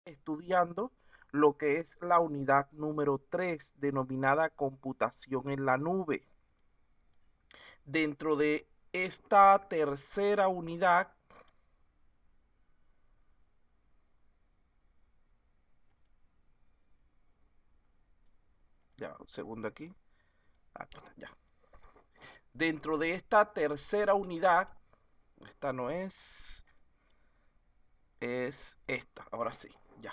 estudiando lo que es la unidad número 3, denominada computación en la nube. Dentro de esta tercera unidad, ya, un segundo aquí, ya. Dentro de esta tercera unidad, esta no es esta, ahora sí, ya.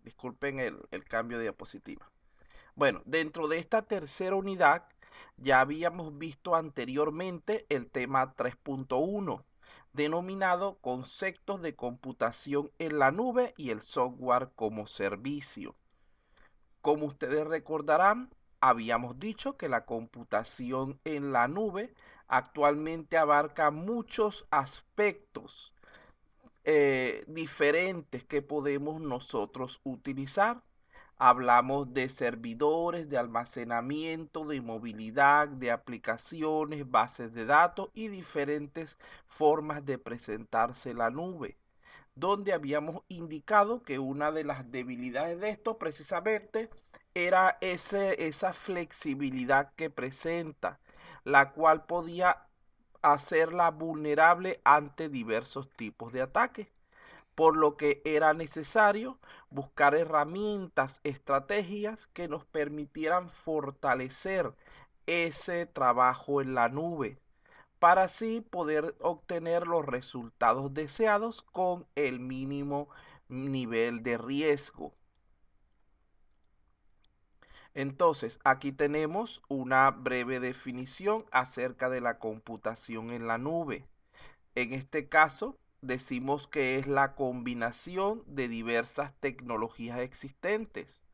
Disculpen el cambio de diapositiva. Bueno, dentro de esta tercera unidad ya habíamos visto anteriormente el tema 3.1, denominado conceptos de computación en la nube y el software como servicio. Como ustedes recordarán, habíamos dicho que la computación en la nube actualmente abarca muchos aspectos diferentes que podemos nosotros utilizar. Hablamos de servidores, de almacenamiento, de movilidad, de aplicaciones, bases de datos y diferentes formas de presentarse la nube, donde habíamos indicado que una de las debilidades de esto precisamente era esa flexibilidad que presenta, la cual podía hacerla vulnerable ante diversos tipos de ataques, por lo que era necesario buscar herramientas, estrategias que nos permitieran fortalecer ese trabajo en la nube, para así poder obtener los resultados deseados con el mínimo nivel de riesgo. Entonces, aquí tenemos una breve definición acerca de la computación en la nube. En este caso, decimos que es la combinación de diversas tecnologías existentes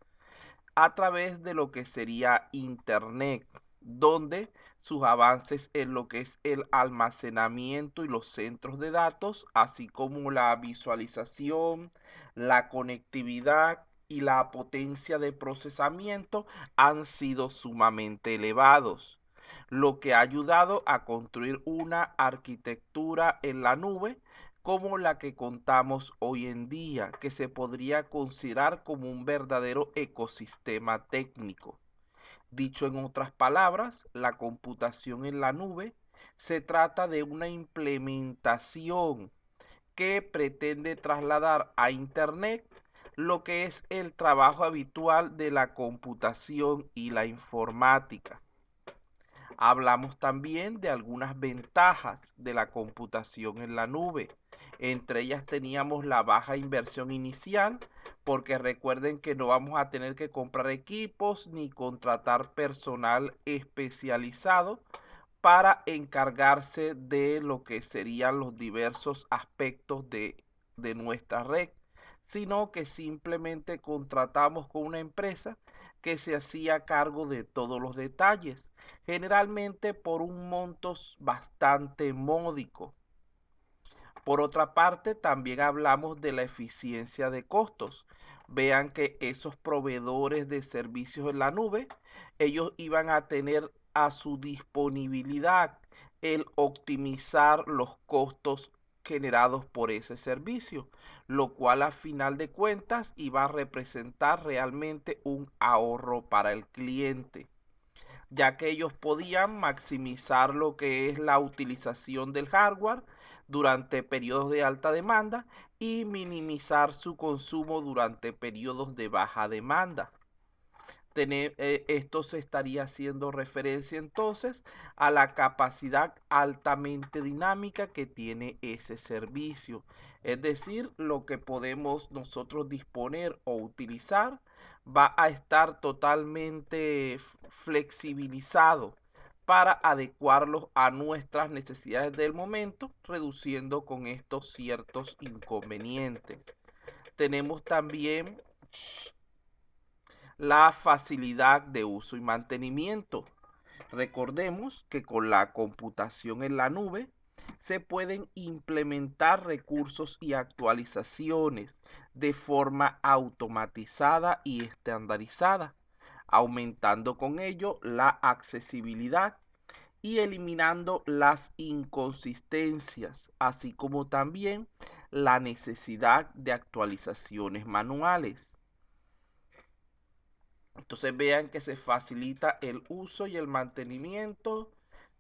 a través de lo que sería Internet, donde sus avances en lo que es el almacenamiento y los centros de datos, así como la visualización, la conectividad y la potencia de procesamiento han sido sumamente elevados, lo que ha ayudado a construir una arquitectura en la nube como la que contamos hoy en día, que se podría considerar como un verdadero ecosistema técnico. Dicho en otras palabras, la computación en la nube se trata de una implementación que pretende trasladar a Internet lo que es el trabajo habitual de la computación y la informática. Hablamos también de algunas ventajas de la computación en la nube. Entre ellas teníamos la baja inversión inicial, porque recuerden que no vamos a tener que comprar equipos ni contratar personal especializado para encargarse de lo que serían los diversos aspectos de nuestra red, sino que simplemente contratamos con una empresa que se hacía cargo de todos los detalles, generalmente por un monto bastante módico. Por otra parte, también hablamos de la eficiencia de costos. Vean que esos proveedores de servicios en la nube, ellos iban a tener a su disponibilidad el optimizar los costos generados por ese servicio, lo cual a final de cuentas iba a representar realmente un ahorro para el cliente, ya que ellos podían maximizar lo que es la utilización del hardware durante periodos de alta demanda y minimizar su consumo durante periodos de baja demanda. Esto se estaría haciendo referencia entonces a la capacidad altamente dinámica que tiene ese servicio. Es decir, lo que podemos nosotros disponer o utilizar va a estar totalmente flexibilizado para adecuarlos a nuestras necesidades del momento, reduciendo con estos ciertos inconvenientes. Tenemos también la facilidad de uso y mantenimiento. Recordemos que con la computación en la nube se pueden implementar recursos y actualizaciones de forma automatizada y estandarizada, aumentando con ello la accesibilidad y eliminando las inconsistencias, así como también la necesidad de actualizaciones manuales. Entonces vean que se facilita el uso y el mantenimiento.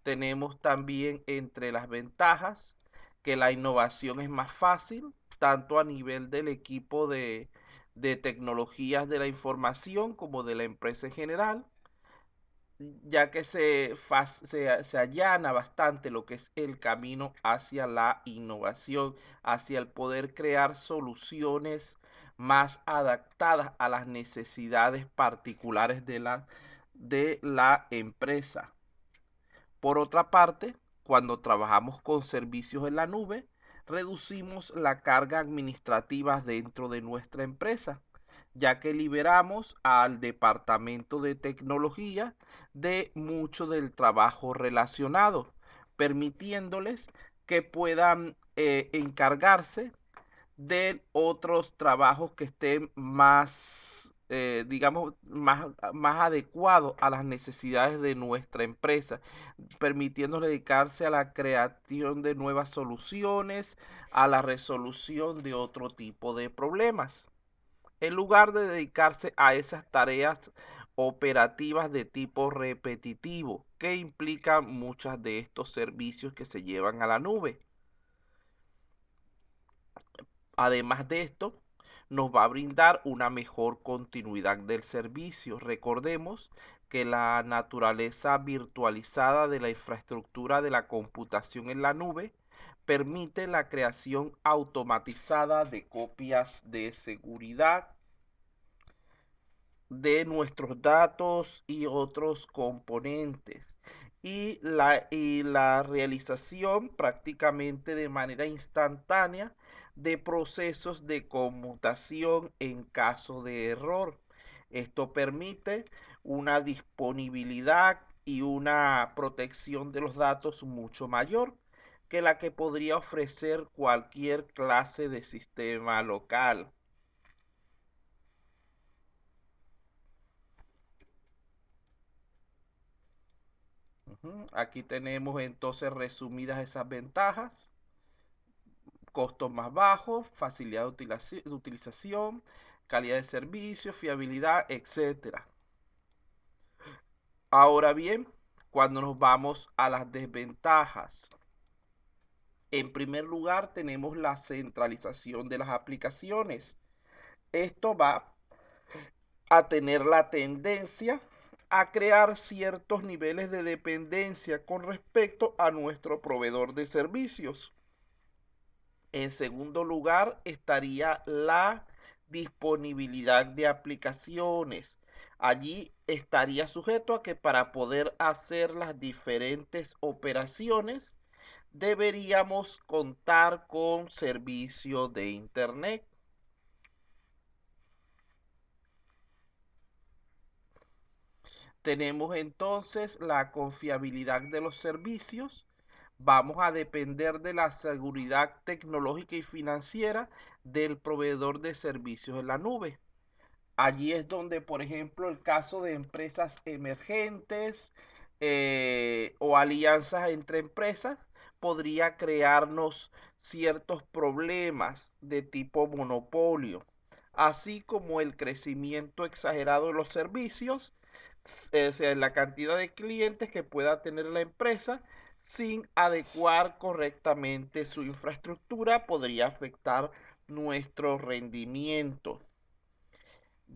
Tenemos también entre las ventajas que la innovación es más fácil, tanto a nivel del equipo de tecnologías de la información como de la empresa en general, ya que se allana bastante lo que es el camino hacia la innovación, hacia el poder crear soluciones más adaptadas a las necesidades particulares de la empresa. Por otra parte, cuando trabajamos con servicios en la nube, reducimos la carga administrativa dentro de nuestra empresa, ya que liberamos al departamento de tecnología de mucho del trabajo relacionado, permitiéndoles que puedan encargarse de otros trabajos que estén más, digamos, más adecuados a las necesidades de nuestra empresa, permitiéndonos dedicarse a la creación de nuevas soluciones, a la resolución de otro tipo de problemas, en lugar de dedicarse a esas tareas operativas de tipo repetitivo que implican muchos de estos servicios que se llevan a la nube. Además de esto, nos va a brindar una mejor continuidad del servicio. Recordemos que la naturaleza virtualizada de la infraestructura de la computación en la nube permite la creación automatizada de copias de seguridad de nuestros datos y otros componentes y la realización prácticamente de manera instantánea de procesos de conmutación en caso de error. Esto permite una disponibilidad y una protección de los datos mucho mayor que la que podría ofrecer cualquier clase de sistema local. Aquí tenemos entonces resumidas esas ventajas: costos más bajos, facilidad de utilización, calidad de servicio, fiabilidad, etcétera. Ahora bien, cuando nos vamos a las desventajas, en primer lugar tenemos la centralización de las aplicaciones. Esto va a tener la tendencia a crear ciertos niveles de dependencia con respecto a nuestro proveedor de servicios. En segundo lugar estaría la disponibilidad de aplicaciones. Allí estaría sujeto a que para poder hacer las diferentes operaciones deberíamos contar con servicio de internet. Tenemos entonces la confiabilidad de los servicios. Vamos a depender de la seguridad tecnológica y financiera del proveedor de servicios en la nube. Allí es donde, por ejemplo, el caso de empresas emergentes o alianzas entre empresas podría crearnos ciertos problemas de tipo monopolio, así como el crecimiento exagerado de los servicios, o sea, la cantidad de clientes que pueda tener la empresa sin adecuar correctamente su infraestructura podría afectar nuestro rendimiento.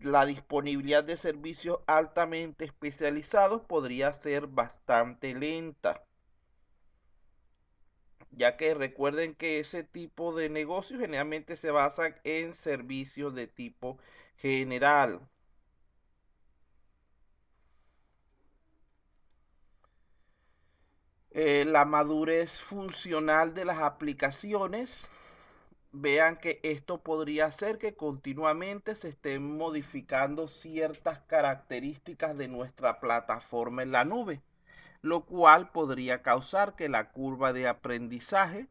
La disponibilidad de servicios altamente especializados podría ser bastante lenta, ya que recuerden que ese tipo de negocios generalmente se basan en servicios de tipo general. La madurez funcional de las aplicaciones. Vean que esto podría hacer que continuamente se estén modificando ciertas características de nuestra plataforma en la nube, lo cual podría causar que la curva de aprendizaje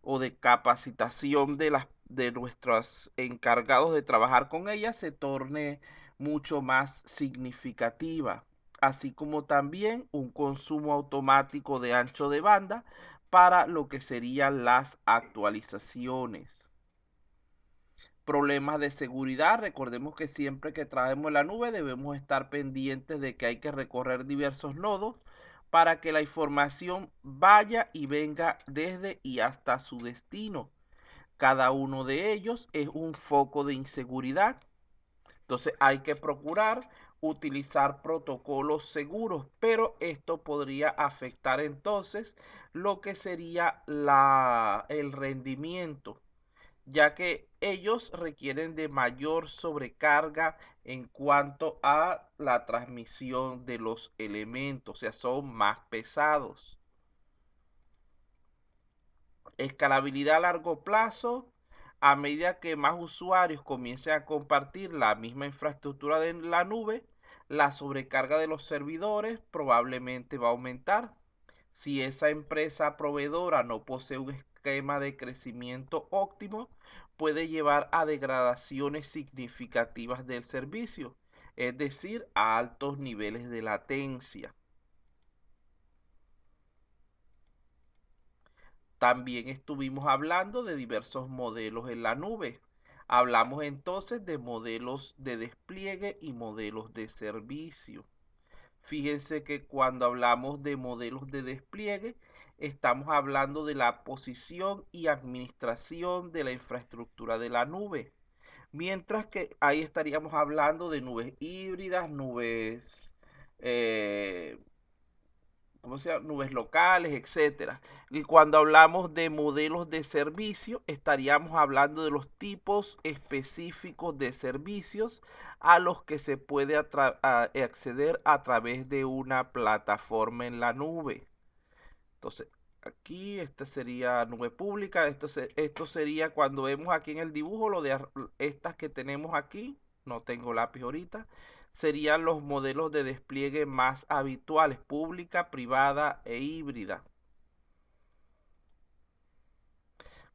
o de capacitación de nuestros encargados de trabajar con ella se torne mucho más significativa, así como también un consumo automático de ancho de banda para lo que serían las actualizaciones. Problemas de seguridad. Recordemos que siempre que traemos la nube debemos estar pendientes de que hay que recorrer diversos nodos para que la información vaya y venga desde y hasta su destino. Cada uno de ellos es un foco de inseguridad. Entonces hay que procurar utilizar protocolos seguros, pero esto podría afectar entonces lo que sería el rendimiento, ya que ellos requieren de mayor sobrecarga en cuanto a la transmisión de los elementos, o sea, son más pesados. Escalabilidad a largo plazo, a medida que más usuarios comiencen a compartir la misma infraestructura de la nube, la sobrecarga de los servidores probablemente va a aumentar. Si esa empresa proveedora no posee un esquema de crecimiento óptimo, puede llevar a degradaciones significativas del servicio, es decir, a altos niveles de latencia. También estuvimos hablando de diversos modelos en la nube. Hablamos entonces de modelos de despliegue y modelos de servicio. Fíjense que cuando hablamos de modelos de despliegue, estamos hablando de la posición y administración de la infraestructura de la nube. Mientras que ahí estaríamos hablando de nubes híbridas, nubes ¿cómo se llama? Nubes locales, etcétera. Y cuando hablamos de modelos de servicio, estaríamos hablando de los tipos específicos de servicios a los que se puede acceder a través de una plataforma en la nube. Entonces, aquí esta sería nube pública, esto sería cuando vemos aquí en el dibujo lo de estas que tenemos aquí, no tengo lápiz ahorita, serían los modelos de despliegue más habituales, pública, privada e híbrida.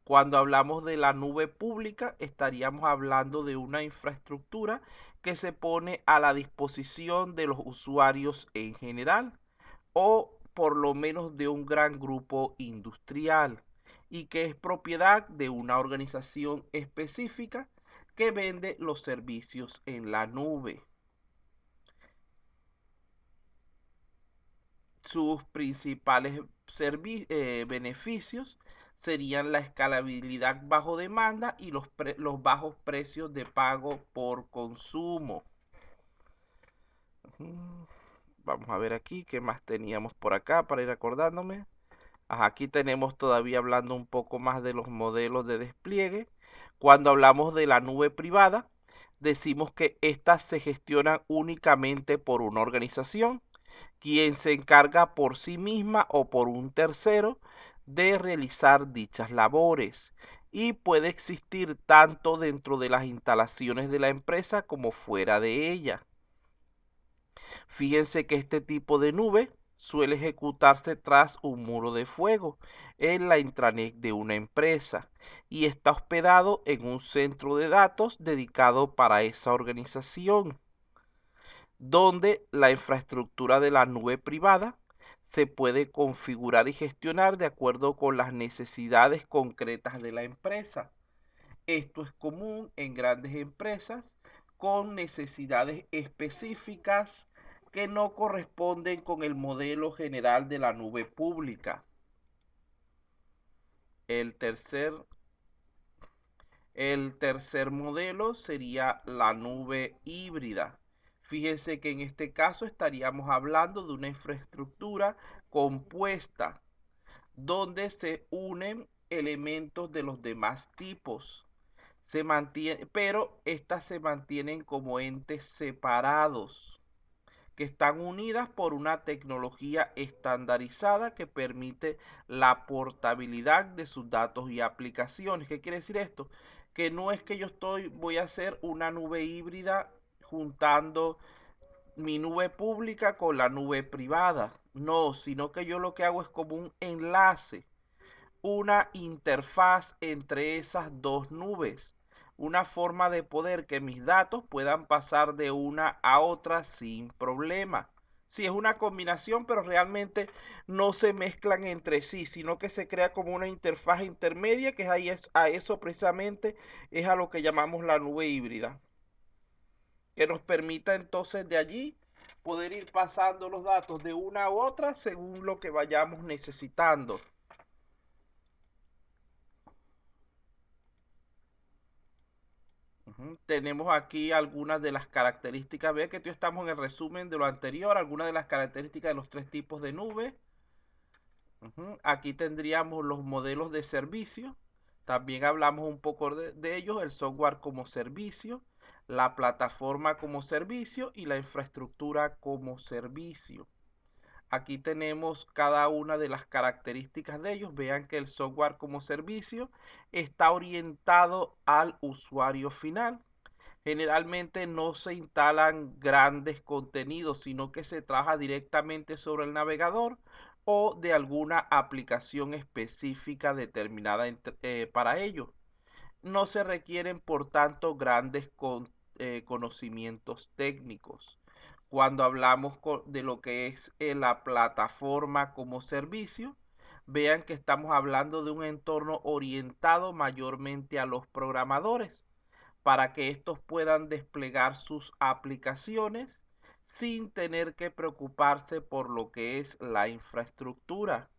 Cuando hablamos de la nube pública, estaríamos hablando de una infraestructura que se pone a la disposición de los usuarios en general o por lo menos de un gran grupo industrial y que es propiedad de una organización específica que vende los servicios en la nube. Sus principales beneficios serían la escalabilidad bajo demanda y los bajos precios de pago por consumo. Vamos a ver aquí qué más teníamos por acá para ir acordándome. Aquí tenemos todavía hablando un poco más de los modelos de despliegue. Cuando hablamos de la nube privada, decimos que éstas se gestionan únicamente por una organización, quien se encarga por sí misma o por un tercero de realizar dichas labores y puede existir tanto dentro de las instalaciones de la empresa como fuera de ella. Fíjense que este tipo de nube suele ejecutarse tras un muro de fuego en la intranet de una empresa y está hospedado en un centro de datos dedicado para esa organización, donde la infraestructura de la nube privada se puede configurar y gestionar de acuerdo con las necesidades concretas de la empresa. Esto es común en grandes empresas con necesidades específicas que no corresponden con el modelo general de la nube pública. El tercer, el tercer modelo sería la nube híbrida. Fíjense que en este caso estaríamos hablando de una infraestructura compuesta donde se unen elementos de los demás tipos. Pero estas se mantienen como entes separados, que están unidas por una tecnología estandarizada que permite la portabilidad de sus datos y aplicaciones. ¿Qué quiere decir esto? Que no es que voy a hacer una nube híbrida juntando mi nube pública con la nube privada. No, sino que yo lo que hago es como un enlace, una interfaz entre esas dos nubes, una forma de poder que mis datos puedan pasar de una a otra sin problema. Sí, es una combinación, pero realmente no se mezclan entre sí, sino que se crea como una interfaz intermedia, que es ahí a eso precisamente es a lo que llamamos la nube híbrida, que nos permita entonces de allí poder ir pasando los datos de una a otra según lo que vayamos necesitando. Tenemos aquí algunas de las características. Ve que tú estamos en el resumen de lo anterior, algunas de las características de los tres tipos de nube. Aquí tendríamos los modelos de servicio. También hablamos un poco de ellos, el software como servicio, la plataforma como servicio y la infraestructura como servicio. Aquí tenemos cada una de las características de ellos. Vean que el software como servicio está orientado al usuario final. Generalmente no se instalan grandes contenidos, sino que se trabaja directamente sobre el navegador o de alguna aplicación específica determinada para ello. No se requieren, por tanto, grandes conocimientos técnicos. Cuando hablamos de lo que es la plataforma como servicio, vean que estamos hablando de un entorno orientado mayormente a los programadores para que estos puedan desplegar sus aplicaciones sin tener que preocuparse por lo que es la infraestructura.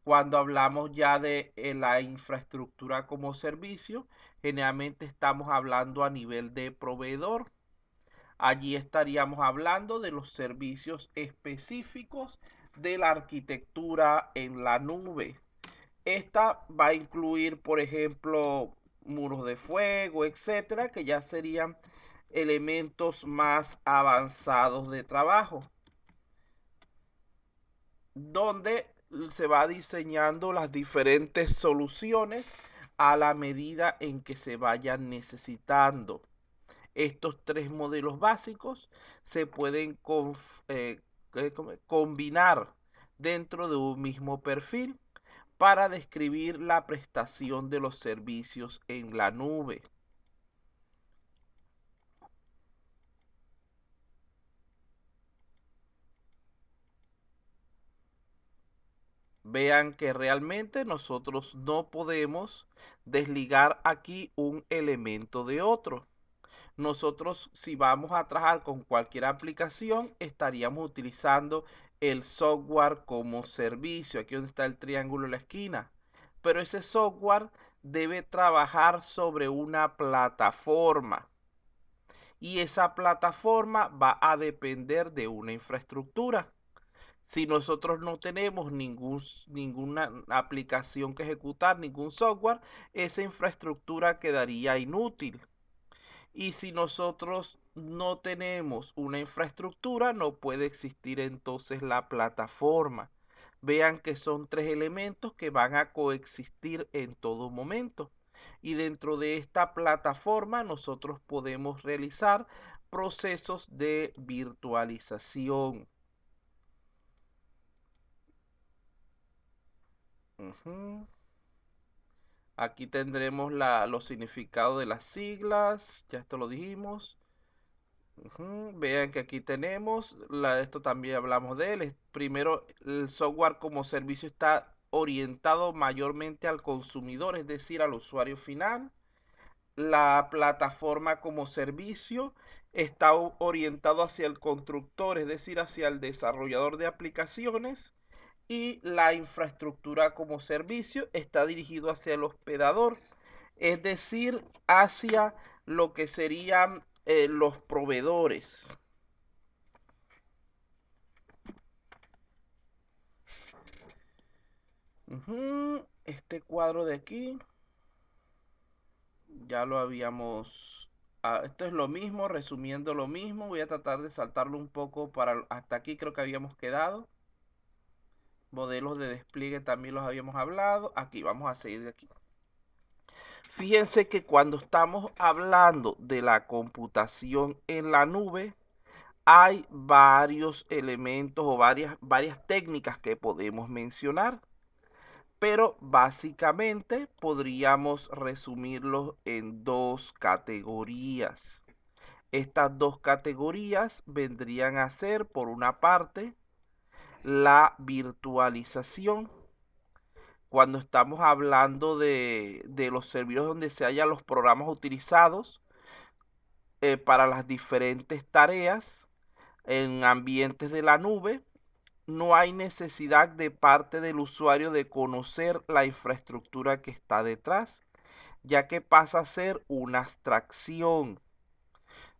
Cuando hablamos ya de la infraestructura como servicio, generalmente estamos hablando a nivel de proveedor. Allí estaríamos hablando de los servicios específicos de la arquitectura en la nube. Esta va a incluir, por ejemplo, muros de fuego, etcétera, que ya serían elementos más avanzados de trabajo, donde se va diseñando las diferentes soluciones a la medida en que se vayan necesitando. Estos tres modelos básicos se pueden combinar dentro de un mismo perfil para describir la prestación de los servicios en la nube. Vean que realmente nosotros no podemos desligar aquí un elemento de otro. Nosotros, si vamos a trabajar con cualquier aplicación, estaríamos utilizando el software como servicio. Aquí donde está el triángulo en la esquina. Pero ese software debe trabajar sobre una plataforma. Y esa plataforma va a depender de una infraestructura. Si nosotros no tenemos ninguna aplicación que ejecutar, ningún software, esa infraestructura quedaría inútil. Y si nosotros no tenemos una infraestructura, no puede existir entonces la plataforma. Vean que son tres elementos que van a coexistir en todo momento. Y dentro de esta plataforma nosotros podemos realizar procesos de virtualización. Aquí tendremos los significados de las siglas, ya esto lo dijimos. Vean que aquí tenemos, esto también hablamos de él. Primero, el software como servicio está orientado mayormente al consumidor, es decir, al usuario final. La plataforma como servicio está orientado hacia el constructor, es decir, hacia el desarrollador de aplicaciones. Y la infraestructura como servicio está dirigido hacia el hospedador, es decir, hacia lo que serían los proveedores. Este cuadro de aquí ya lo habíamos. Esto es lo mismo, resumiendo lo mismo. Voy a tratar de saltarlo un poco para hasta aquí creo que habíamos quedado. Modelos de despliegue también los habíamos hablado. Aquí vamos a seguir de aquí. Fíjense que cuando estamos hablando de la computación en la nube, hay varios elementos o varias técnicas que podemos mencionar, pero básicamente podríamos resumirlos en dos categorías. Estas dos categorías vendrían a ser, por una parte, la virtualización. Cuando estamos hablando de los servidores donde se hallan los programas utilizados para las diferentes tareas en ambientes de la nube, no hay necesidad de parte del usuario de conocer la infraestructura que está detrás, ya que pasa a ser una abstracción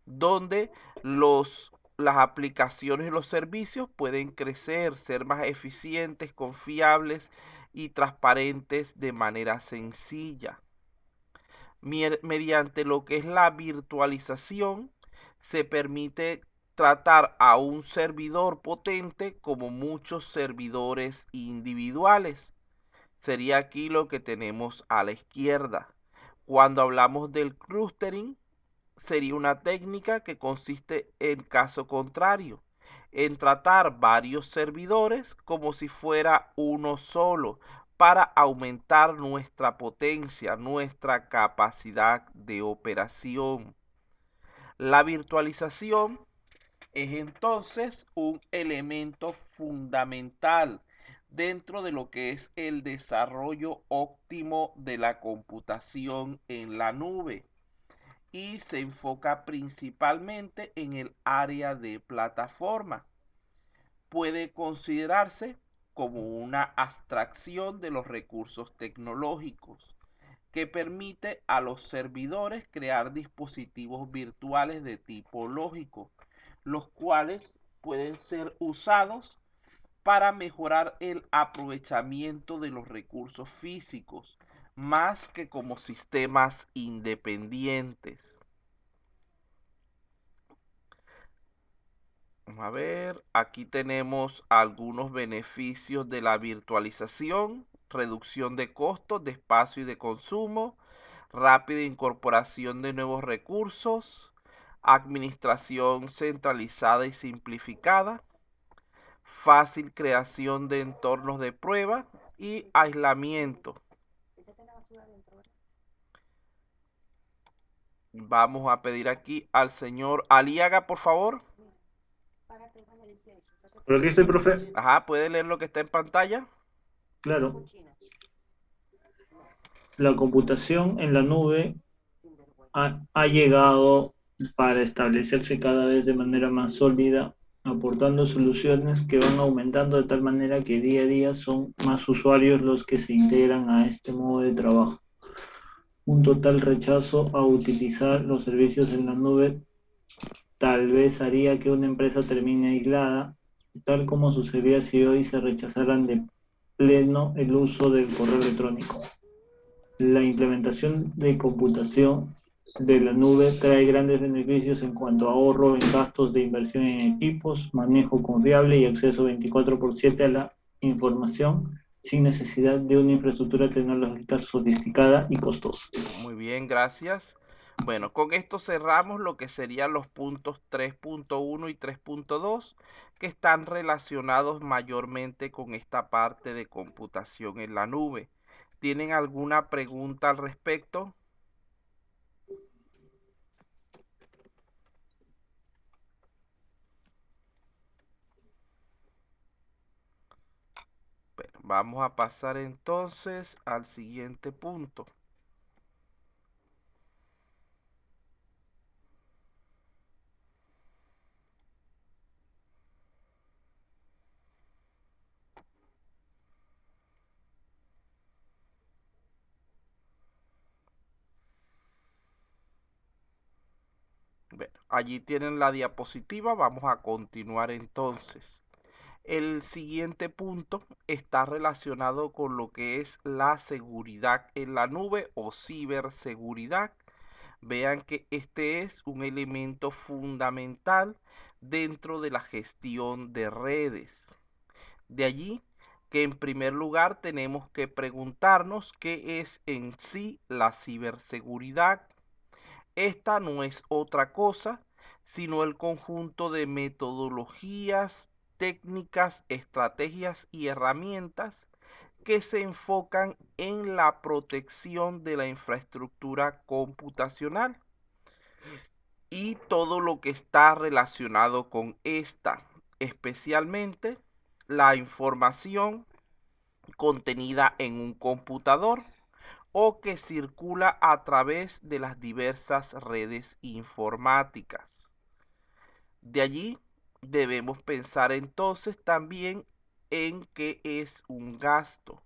donde las aplicaciones y los servicios pueden crecer, ser más eficientes, confiables y transparentes de manera sencilla. Mediante lo que es la virtualización, se permite tratar a un servidor potente como muchos servidores individuales. Sería aquí lo que tenemos a la izquierda. Cuando hablamos del clustering, sería una técnica que consiste en caso contrario, en tratar varios servidores como si fuera uno solo para aumentar nuestra potencia, nuestra capacidad de operación. La virtualización es entonces un elemento fundamental dentro de lo que es el desarrollo óptimo de la computación en la nube y se enfoca principalmente en el área de plataforma. Puede considerarse como una abstracción de los recursos tecnológicos que permite a los servidores crear dispositivos virtuales de tipo lógico, los cuales pueden ser usados para mejorar el aprovechamiento de los recursos físicos, más que como sistemas independientes. Vamos a ver, aquí tenemos algunos beneficios de la virtualización: reducción de costos, de espacio y de consumo, rápida incorporación de nuevos recursos, administración centralizada y simplificada, fácil creación de entornos de prueba y aislamiento. Vamos a pedir aquí al señor Aliaga, por favor. Por aquí estoy, profe. Ajá, ¿puede leer lo que está en pantalla? Claro, la computación en la nube ha llegado para establecerse cada vez de manera más sólida, aportando soluciones que van aumentando de tal manera que día a día son más usuarios los que se integran a este modo de trabajo. Un total rechazo a utilizar los servicios en la nube tal vez haría que una empresa termine aislada, tal como sucedería si hoy se rechazaran de pleno el uso del correo electrónico. La implementación de computación de la nube trae grandes beneficios en cuanto a ahorro en gastos de inversión en equipos, manejo confiable y acceso 24/7 a la información sin necesidad de una infraestructura tecnológica sofisticada y costosa. Muy bien, gracias. Bueno, con esto cerramos lo que serían los puntos 3.1 y 3.2 que están relacionados mayormente con esta parte de computación en la nube. ¿Tienen alguna pregunta al respecto? Bueno, vamos a pasar entonces al siguiente punto. Bueno, allí tienen la diapositiva. Vamos a continuar entonces. El siguiente punto está relacionado con lo que es la seguridad en la nube o ciberseguridad. Vean que este es un elemento fundamental dentro de la gestión de redes. De allí que en primer lugar tenemos que preguntarnos qué es en sí la ciberseguridad. Esta no es otra cosa sino el conjunto de metodologías, técnicas, estrategias y herramientas que se enfocan en la protección de la infraestructura computacional y todo lo que está relacionado con esta, especialmente la información contenida en un computador o que circula a través de las diversas redes informáticas. De allí debemos pensar entonces también en qué es un gasto.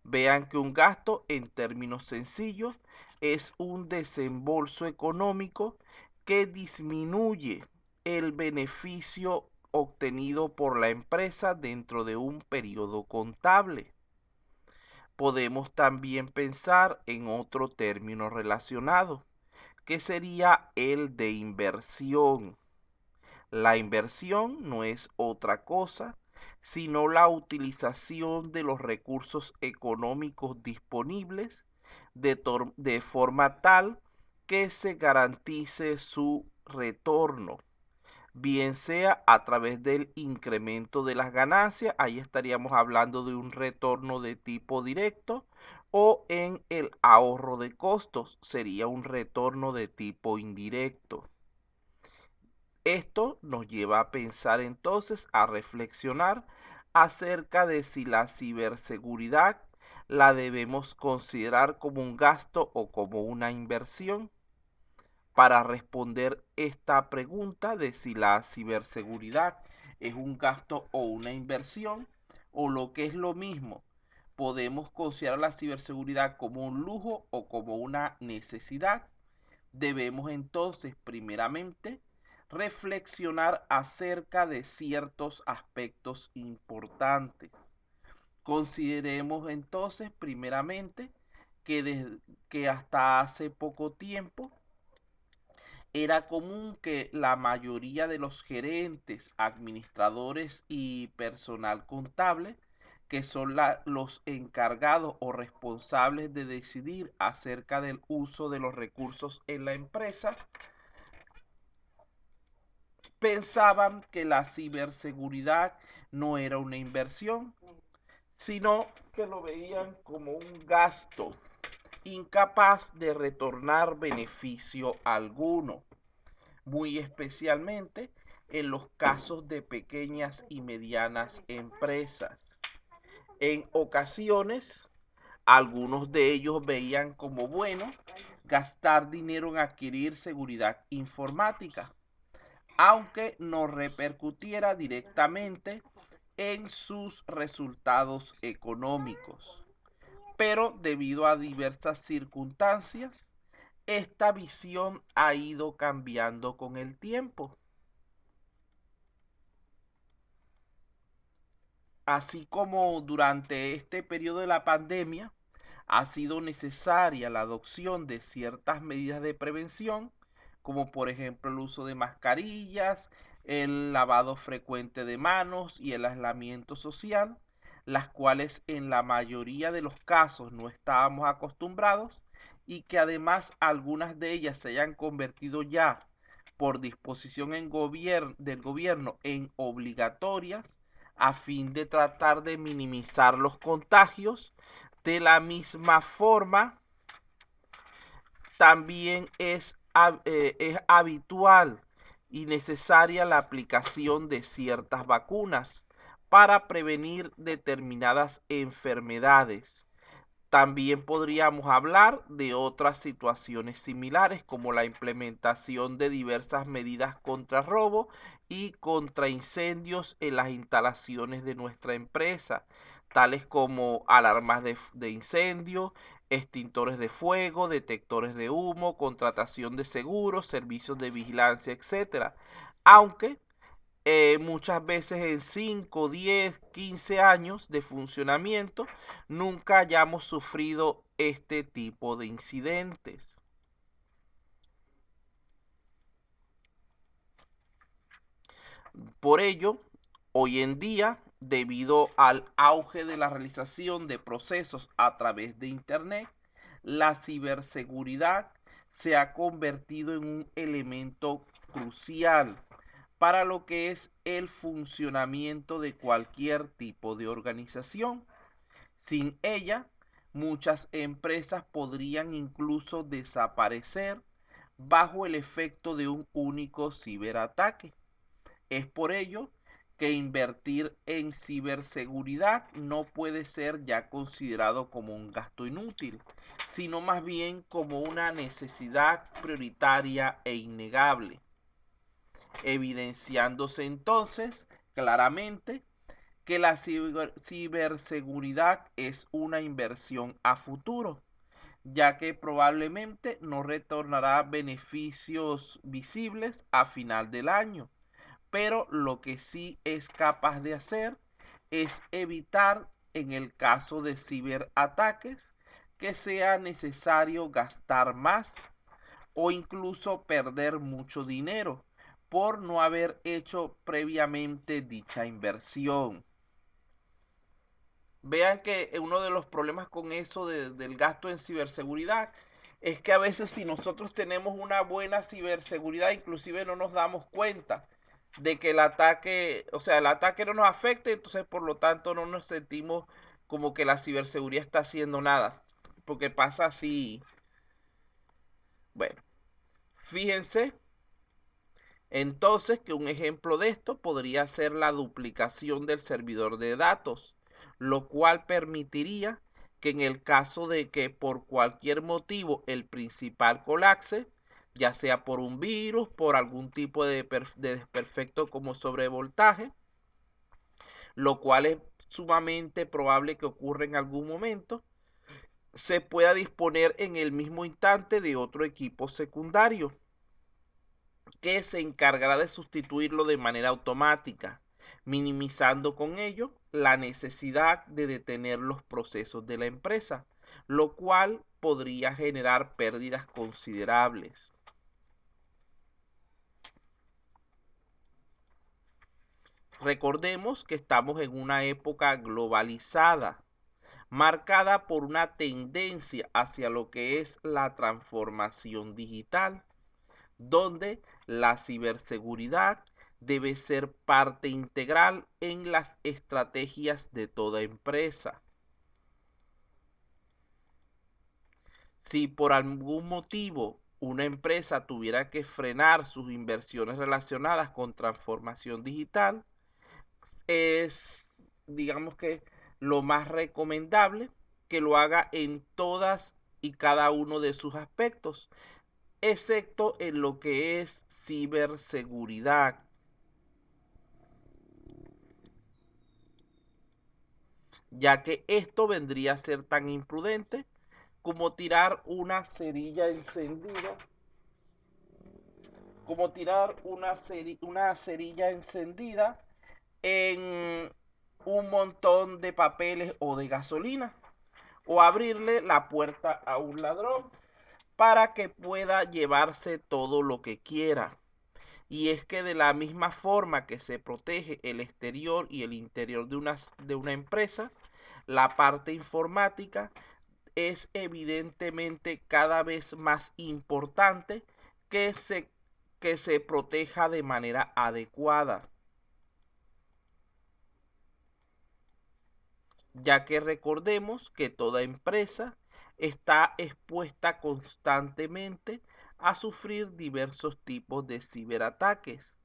Vean que un gasto, en términos sencillos, es un desembolso económico que disminuye el beneficio obtenido por la empresa dentro de un periodo contable. Podemos también pensar en otro término relacionado, que sería el de inversión. La inversión no es otra cosa sino la utilización de los recursos económicos disponibles de forma tal que se garantice su retorno, bien sea a través del incremento de las ganancias, ahí estaríamos hablando de un retorno de tipo directo, o en el ahorro de costos, sería un retorno de tipo indirecto. Esto nos lleva a pensar entonces, a reflexionar acerca de si la ciberseguridad la debemos considerar como un gasto o como una inversión. Para responder esta pregunta de si la ciberseguridad es un gasto o una inversión, o lo que es lo mismo, podemos considerar la ciberseguridad como un lujo o como una necesidad, debemos entonces primeramente reflexionar acerca de ciertos aspectos importantes. Consideremos entonces primeramente que hasta hace poco tiempo era común que la mayoría de los gerentes, administradores y personal contable, que son los encargados o responsables de decidir acerca del uso de los recursos en la empresa, pensaban que la ciberseguridad no era una inversión, sino que lo veían como un gasto incapaz de retornar beneficio alguno, muy especialmente en los casos de pequeñas y medianas empresas. En ocasiones, algunos de ellos veían como bueno gastar dinero en adquirir seguridad informática, aunque no repercutiera directamente en sus resultados económicos. Pero debido a diversas circunstancias, esta visión ha ido cambiando con el tiempo. Así como durante este periodo de la pandemia ha sido necesaria la adopción de ciertas medidas de prevención, como por ejemplo el uso de mascarillas, el lavado frecuente de manos y el aislamiento social, las cuales en la mayoría de los casos no estábamos acostumbrados y que además algunas de ellas se hayan convertido ya por disposición del gobierno en obligatorias a fin de tratar de minimizar los contagios. De la misma forma, también es habitual y necesaria la aplicación de ciertas vacunas para prevenir determinadas enfermedades. También podríamos hablar de otras situaciones similares como la implementación de diversas medidas contra robo y contra incendios en las instalaciones de nuestra empresa, tales como alarmas de incendio, extintores de fuego, detectores de humo, contratación de seguros, servicios de vigilancia, etcétera. Aunque muchas veces en 5, 10, 15 años de funcionamiento nunca hayamos sufrido este tipo de incidentes. Por ello, hoy en día, debido al auge de la realización de procesos a través de Internet, la ciberseguridad se ha convertido en un elemento crucial para lo que es el funcionamiento de cualquier tipo de organización. Sin ella, muchas empresas podrían incluso desaparecer bajo el efecto de un único ciberataque. Es por ello que invertir en ciberseguridad no puede ser ya considerado como un gasto inútil, sino más bien como una necesidad prioritaria e innegable, evidenciándose entonces claramente que la ciberseguridad es una inversión a futuro, ya que probablemente no retornará beneficios visibles a final del año, pero lo que sí es capaz de hacer es evitar, en el caso de ciberataques, que sea necesario gastar más o incluso perder mucho dinero por no haber hecho previamente dicha inversión. Vean que uno de los problemas con eso del gasto en ciberseguridad es que a veces si nosotros tenemos una buena ciberseguridad, inclusive no nos damos cuenta de que el ataque, o sea, el ataque no nos afecta, entonces por lo tanto no nos sentimos como que la ciberseguridad está haciendo nada, porque pasa así. Bueno, fíjense entonces que un ejemplo de esto podría ser la duplicación del servidor de datos, lo cual permitiría que en el caso de que por cualquier motivo el principal colapse, ya sea por un virus, por algún tipo de desperfecto como sobrevoltaje, lo cual es sumamente probable que ocurra en algún momento, se pueda disponer en el mismo instante de otro equipo secundario que se encargará de sustituirlo de manera automática, minimizando con ello la necesidad de detener los procesos de la empresa, lo cual podría generar pérdidas considerables. Recordemos que estamos en una época globalizada, marcada por una tendencia hacia lo que es la transformación digital, donde la ciberseguridad debe ser parte integral en las estrategias de toda empresa. Si por algún motivo una empresa tuviera que frenar sus inversiones relacionadas con transformación digital, es, digamos que, lo más recomendable que lo haga en todas y cada uno de sus aspectos, excepto en lo que es ciberseguridad, ya que esto vendría a ser tan imprudente como tirar una cerilla encendida, una cerilla encendida en un montón de papeles o de gasolina, o abrirle la puerta a un ladrón para que pueda llevarse todo lo que quiera. Y es que de la misma forma que se protege el exterior y el interior de una empresa, la parte informática es evidentemente cada vez más importante que que se proteja de manera adecuada, ya que recordemos que toda empresa está expuesta constantemente a sufrir diversos tipos de ciberataques,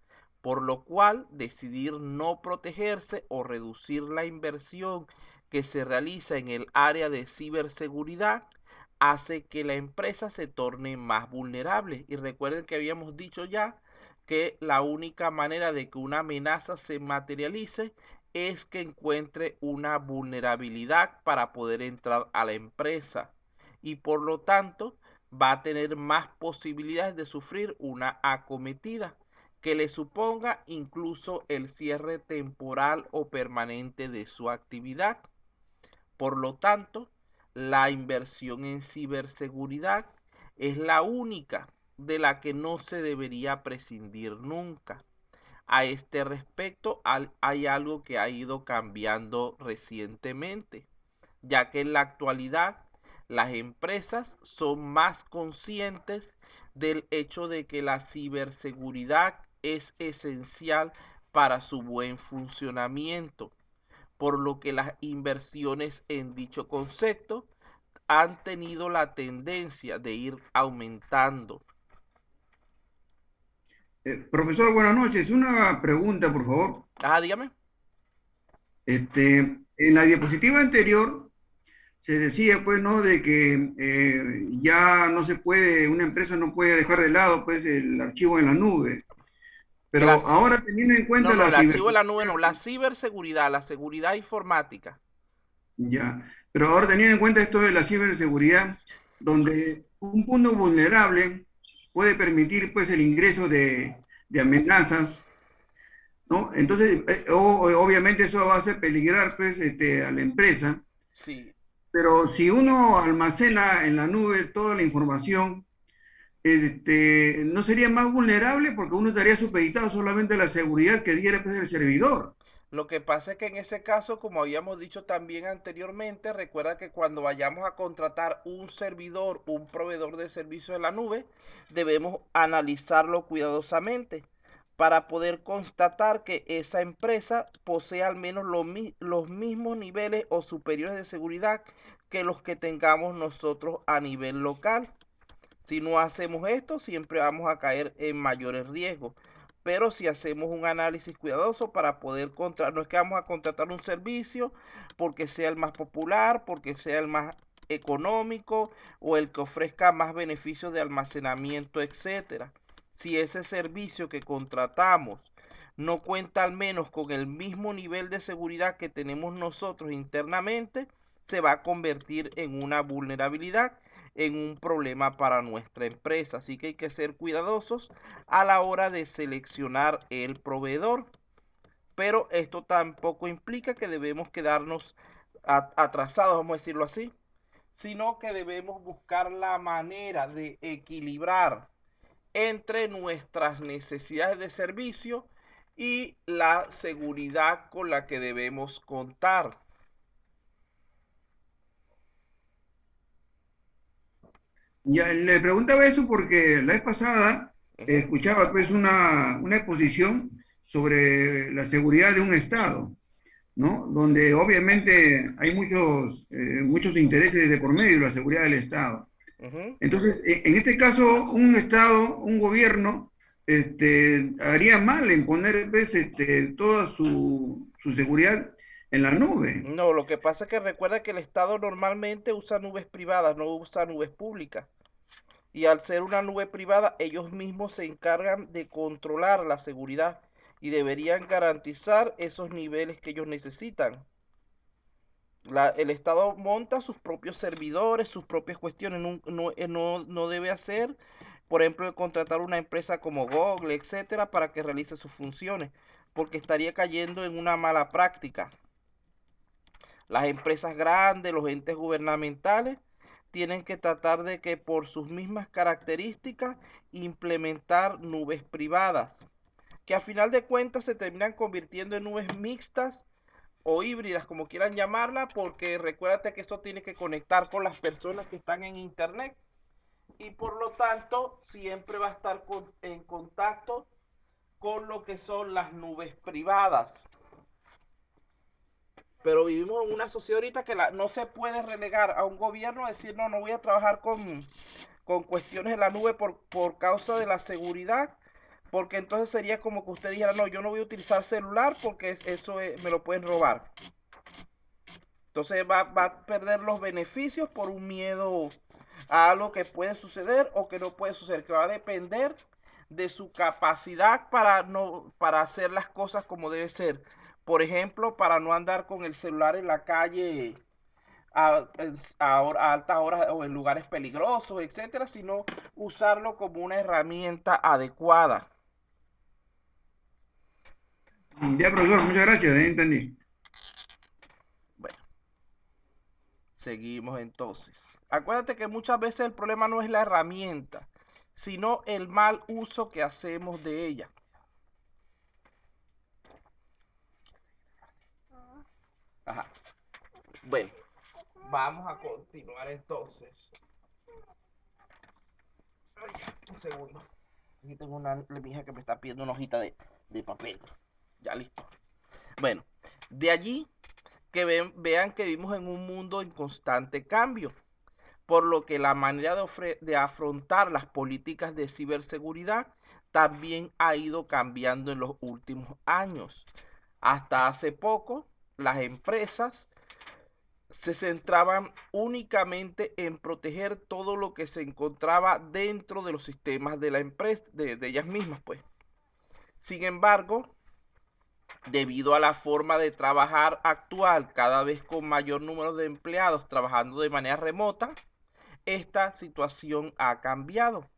por lo cual decidir no protegerse o reducir la inversión que se realiza en el área de ciberseguridad hace que la empresa se torne más vulnerable. Y recuerden que habíamos dicho ya que la única manera de que una amenaza se materialice es que encuentre una vulnerabilidad para poder entrar a la empresa y por lo tanto va a tener más posibilidades de sufrir una acometida que le suponga incluso el cierre temporal o permanente de su actividad. Por lo tanto, la inversión en ciberseguridad es la única de la que no se debería prescindir nunca. A este respecto, hay algo que ha ido cambiando recientemente, ya que en la actualidad las empresas son más conscientes del hecho de que la ciberseguridad es esencial para su buen funcionamiento, por lo que las inversiones en dicho concepto han tenido la tendencia de ir aumentando. Profesor, buenas noches. Una pregunta, por favor. Ajá, dígame. En la diapositiva anterior se decía, pues, ¿no? De que ya no se puede, una empresa no puede dejar de lado, pues, el archivo en la nube. El Pero ahora teniendo en No, cuenta no, la el archivo de la nube ciberseguridad, no, la ciberseguridad, la seguridad informática. ya, pero ahora teniendo en cuenta esto de la ciberseguridad, donde un punto vulnerable puede permitir, pues, el ingreso de amenazas, ¿no? Entonces, obviamente eso va a hacer peligrar, pues, a la empresa. Sí, Pero si uno almacena en la nube toda la información, no sería más vulnerable porque uno estaría supeditado solamente a la seguridad que diera, pues, el servidor. lo que pasa es que en ese caso, como habíamos dicho también anteriormente, recuerda que cuando vayamos a contratar un servidor, un proveedor de servicios en la nube, debemos analizarlo cuidadosamente para poder constatar que esa empresa posee al menos los mismos niveles o superiores de seguridad que los que tengamos nosotros a nivel local. Si no hacemos esto, siempre vamos a caer en mayores riesgos. Pero si hacemos un análisis cuidadoso para poder contratar, no es que vamos a contratar un servicio porque sea el más popular, porque sea el más económico o el que ofrezca más beneficios de almacenamiento, etcétera. Si ese servicio que contratamos no cuenta al menos con el mismo nivel de seguridad que tenemos nosotros internamente, se va a convertir en una vulnerabilidad, en un problema para nuestra empresa. Así que hay que ser cuidadosos a la hora de seleccionar el proveedor. Pero esto tampoco implica que debemos quedarnos atrasados, vamos a decirlo así, sino que debemos buscar la manera de equilibrar entre nuestras necesidades de servicio y la seguridad con la que debemos contar. Ya le preguntaba eso porque la vez pasada Uh -huh, escuchaba, pues, una exposición sobre la seguridad de un Estado, ¿no? Donde obviamente hay muchos intereses de por medio de la seguridad del Estado. uh -huh. Entonces, en este caso, un Estado, un gobierno, haría mal en poner, pues, toda su seguridad en la nube. No, lo que pasa es que recuerda que el Estado normalmente usa nubes privadas, no usa nubes públicas. Y al ser una nube privada, ellos mismos se encargan de controlar la seguridad y deberían garantizar esos niveles que ellos necesitan. El Estado monta sus propios servidores, sus propias cuestiones. No debe hacer, por ejemplo, contratar una empresa como Google, etcétera, para que realice sus funciones, porque estaría cayendo en una mala práctica. Las empresas grandes, los entes gubernamentales, tienen que tratar de que por sus mismas características implementar nubes privadas, que a final de cuentas se terminan convirtiendo en nubes mixtas o híbridas, como quieran llamarla, porque recuérdate que eso tiene que conectar con las personas que están en internet y por lo tanto siempre va a estar en contacto con lo que son las nubes privadas. Pero vivimos en una sociedad ahorita que no se puede relegar a un gobierno a decir, no, no voy a trabajar con cuestiones de la nube por causa de la seguridad, porque entonces sería como que usted dijera, no, yo no voy a utilizar celular porque eso me lo pueden robar. Entonces va a perder los beneficios por un miedo a algo que puede suceder o que no puede suceder, que va a depender de su capacidad para hacer las cosas como debe ser. Por ejemplo, para no andar con el celular en la calle a altas horas o en lugares peligrosos, etcétera, sino usarlo como una herramienta adecuada. Ya, profesor, muchas gracias, entendí. Bueno, seguimos entonces. Acuérdate que muchas veces el problema no es la herramienta, sino el mal uso que hacemos de ella. Ajá. Bueno, vamos a continuar entonces. Ay, un segundo. Aquí tengo una hija que me está pidiendo una hojita de papel. Ya listo. Bueno, de allí que vean que vivimos en un mundo en constante cambio, por lo que la manera de afrontar las políticas de ciberseguridad también ha ido cambiando en los últimos años. Hasta hace poco, las empresas se centraban únicamente en proteger todo lo que se encontraba dentro de los sistemas de la empresa, de ellas mismas, pues. Sin embargo, debido a la forma de trabajar actual, cada vez con mayor número de empleados trabajando de manera remota, esta situación ha cambiado,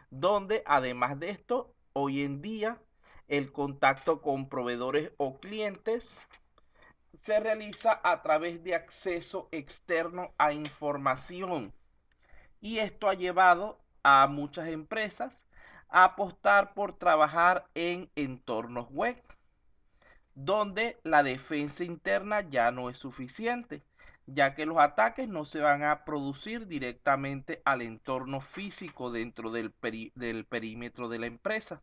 donde además de esto, hoy en día, el contacto con proveedores o clientes se realiza a través de acceso externo a información. Y esto ha llevado a muchas empresas a apostar por trabajar en entornos web, donde la defensa interna ya no es suficiente, ya que los ataques no se van a producir directamente al entorno físico dentro del perímetro de la empresa,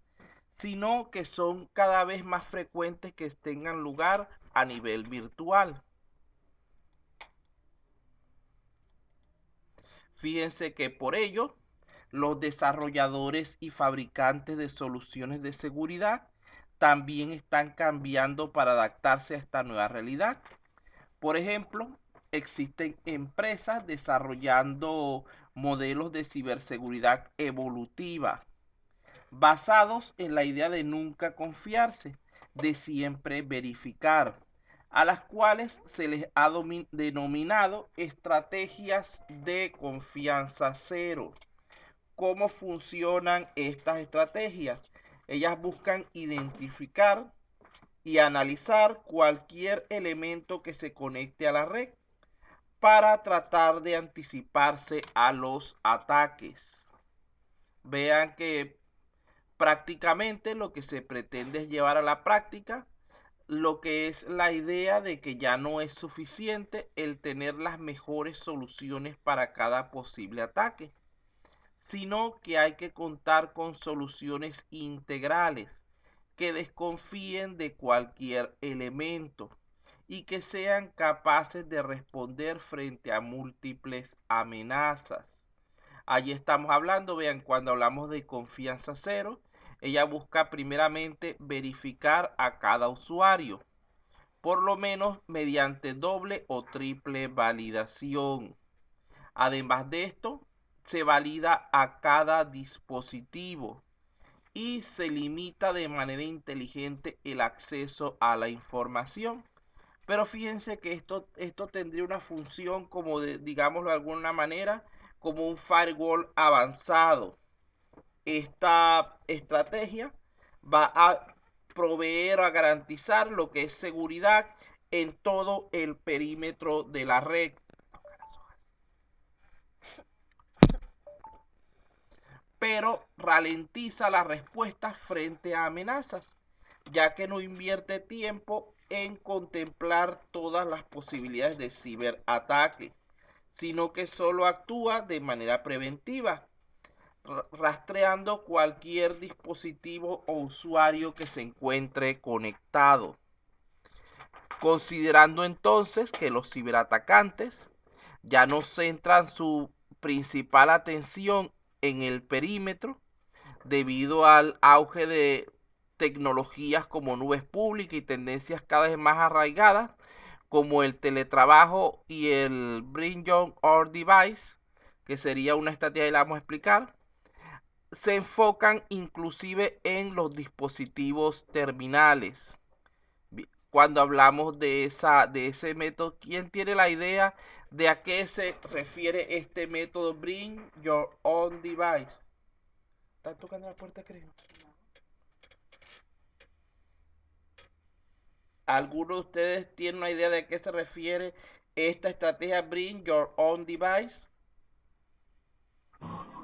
sino que son cada vez más frecuentes que tengan lugar a nivel virtual. Fíjense que por ello, los desarrolladores y fabricantes de soluciones de seguridad también están cambiando para adaptarse a esta nueva realidad. Por ejemplo, existen empresas desarrollando modelos de ciberseguridad evolutiva, basados en la idea de nunca confiarse, de siempre verificar, a las cuales se les ha denominado estrategias de confianza cero. ¿Cómo funcionan estas estrategias? Ellas buscan identificar y analizar cualquier elemento que se conecte a la red para tratar de anticiparse a los ataques. Vean que prácticamente lo que se pretende es llevar a la práctica lo que es la idea de que ya no es suficiente el tener las mejores soluciones para cada posible ataque, sino que hay que contar con soluciones integrales que desconfíen de cualquier elemento y que sean capaces de responder frente a múltiples amenazas. Allí estamos hablando, vean, cuando hablamos de confianza cero, ella busca primeramente verificar a cada usuario, por lo menos mediante doble o triple validación. Además de esto, se valida a cada dispositivo y se limita de manera inteligente el acceso a la información. Pero fíjense que esto tendría una función como digámoslo de alguna manera, como un firewall avanzado. Esta estrategia va a proveer, a garantizar lo que es seguridad en todo el perímetro de la red. Pero ralentiza la respuesta frente a amenazas, ya que no invierte tiempo en contemplar todas las posibilidades de ciberataque, sino que solo actúa de manera preventiva, rastreando cualquier dispositivo o usuario que se encuentre conectado. Considerando entonces que los ciberatacantes ya no centran su principal atención en el perímetro debido al auge de tecnologías como nubes públicas y tendencias cada vez más arraigadas como el teletrabajo y el Bring Your Own Device, que sería una estrategia que la vamos a explicar, se enfocan inclusive en los dispositivos terminales. Cuando hablamos de ese método, ¿quién tiene la idea de a qué se refiere este método Bring Your Own Device? ¿Están tocando la puerta, creo? ¿Alguno de ustedes tiene una idea de a qué se refiere esta estrategia Bring Your Own Device?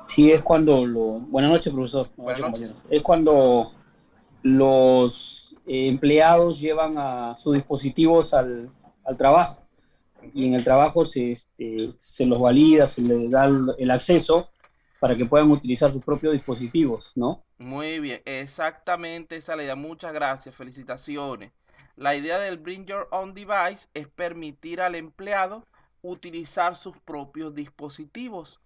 Sí, es cuando Buenas noches, profesor. Buenas noches. Es cuando los empleados llevan a sus dispositivos al trabajo y en el trabajo se los valida, se les da el acceso para que puedan utilizar sus propios dispositivos, ¿no? Muy bien, exactamente esa es la idea. Muchas gracias, felicitaciones. La idea del Bring Your Own Device es permitir al empleado utilizar sus propios dispositivos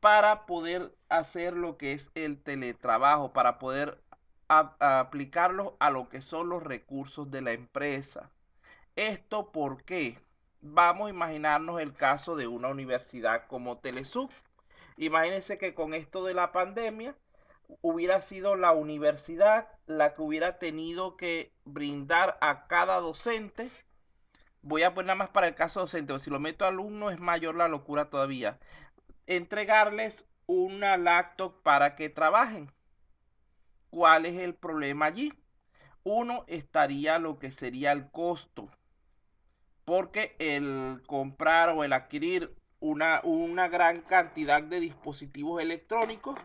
para poder hacer lo que es el teletrabajo, para poder aplicarlo a lo que son los recursos de la empresa. ¿Esto por qué? Vamos a imaginarnos el caso de una universidad como Telesub. Imagínense que con esto de la pandemia hubiera sido la universidad la que hubiera tenido que brindar a cada docente. Voy a poner nada más para el caso docente, porque si lo meto a alumno es mayor la locura todavía. Entregarles una laptop para que trabajen. ¿Cuál es el problema allí? Uno, estaría lo que sería el costo, porque el comprar o el adquirir una gran cantidad de dispositivos electrónicos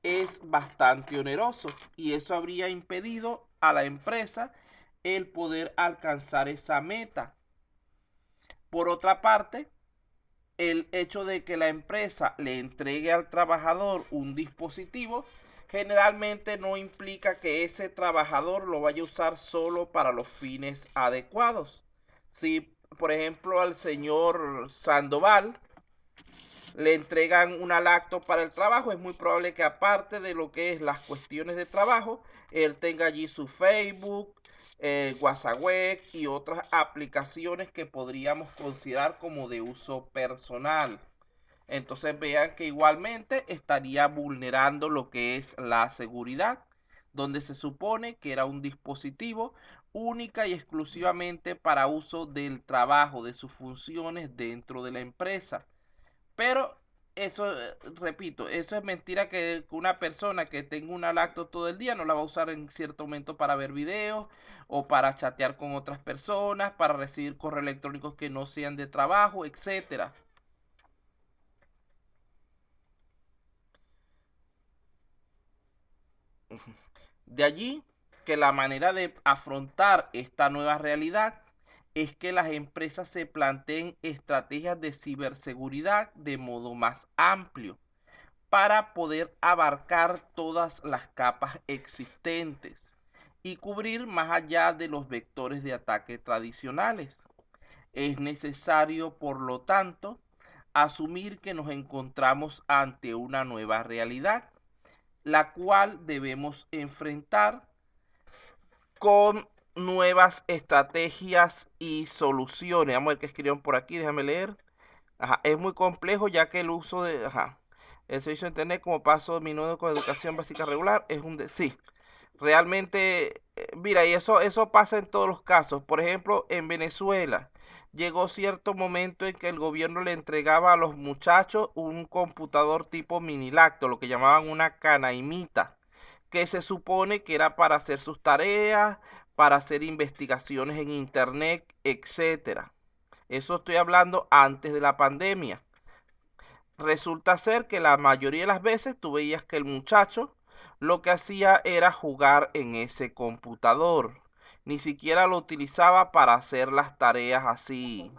es bastante oneroso, y eso habría impedido a la empresa el poder alcanzar esa meta. Por otra parte, el hecho de que la empresa le entregue al trabajador un dispositivo generalmente no implica que ese trabajador lo vaya a usar solo para los fines adecuados. Si, por ejemplo, al señor Sandoval le entregan una laptop para el trabajo, es muy probable que aparte de lo que es las cuestiones de trabajo, él tenga allí su Facebook, WhatsApp y otras aplicaciones que podríamos considerar como de uso personal. Entonces vean que igualmente estaría vulnerando lo que es la seguridad, donde se supone que era un dispositivo única y exclusivamente para uso del trabajo, de sus funciones dentro de la empresa. Pero eso, repito, eso es mentira, que una persona que tenga una laptop todo el día no la va a usar en cierto momento para ver videos o para chatear con otras personas, para recibir correos electrónicos que no sean de trabajo, etcétera. De allí que la manera de afrontar esta nueva realidad es que las empresas se planteen estrategias de ciberseguridad de modo más amplio para poder abarcar todas las capas existentes y cubrir más allá de los vectores de ataque tradicionales. Es necesario, por lo tanto, asumir que nos encontramos ante una nueva realidad, la cual debemos enfrentar con nuevas estrategias y soluciones. Vamos a ver qué escribieron por aquí, déjame leer. Es muy complejo, ya que el uso de el servicio de internet como paso minuto con educación básica regular es sí, realmente, mira, y eso pasa en todos los casos. Por ejemplo, en Venezuela llegó cierto momento en que el gobierno le entregaba a los muchachos un computador tipo mini lacto, lo que llamaban una canaimita, que se supone que era para hacer sus tareas, para hacer investigaciones en internet, etcétera. Eso estoy hablando antes de la pandemia. Resulta ser que la mayoría de las veces tú veías que el muchacho lo que hacía era jugar en ese computador. Ni siquiera lo utilizaba para hacer las tareas así.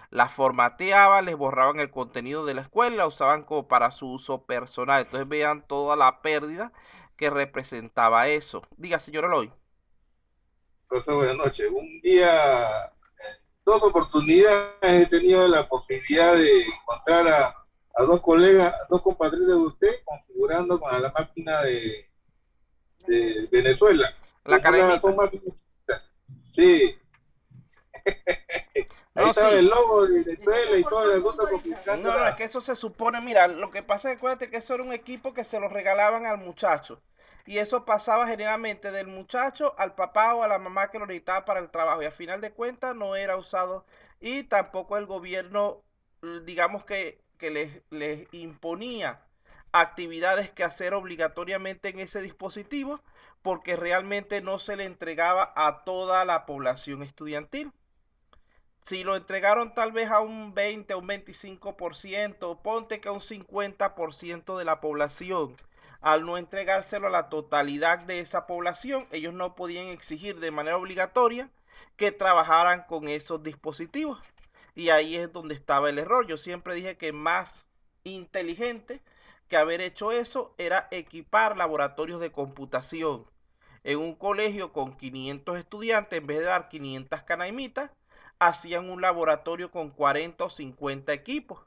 Las formateaba, les borraban el contenido de la escuela, la usaban como para su uso personal. Entonces vean toda la pérdida que representaba eso. Diga, señor Eloy. Profesor, buenas noches. Un día, dos oportunidades he tenido la posibilidad de encontrar a dos colegas, a dos compatriotas de usted configurando con la máquina de Venezuela. La canaimita. Son máquinas. Sí. Ahí estaba sí. El logo de Venezuela y todo el asunto configurando. No, es que eso se supone, mira, lo que pasa es que acuérdate que eso era un equipo que se lo regalaban al muchacho. Y eso pasaba generalmente del muchacho al papá o a la mamá que lo necesitaba para el trabajo. Y al final de cuentas no era usado. Y tampoco el gobierno, digamos que les imponía actividades que hacer obligatoriamente en ese dispositivo, porque realmente no se le entregaba a toda la población estudiantil. Si lo entregaron tal vez a un 20, a un 25%, ponte que a un 50% de la población. Al no entregárselo a la totalidad de esa población, ellos no podían exigir de manera obligatoria que trabajaran con esos dispositivos. Y ahí es donde estaba el error. Yo siempre dije que más inteligente que haber hecho eso era equipar laboratorios de computación. En un colegio con 500 estudiantes, en vez de dar 500 canaimitas, hacían un laboratorio con 40 o 50 equipos.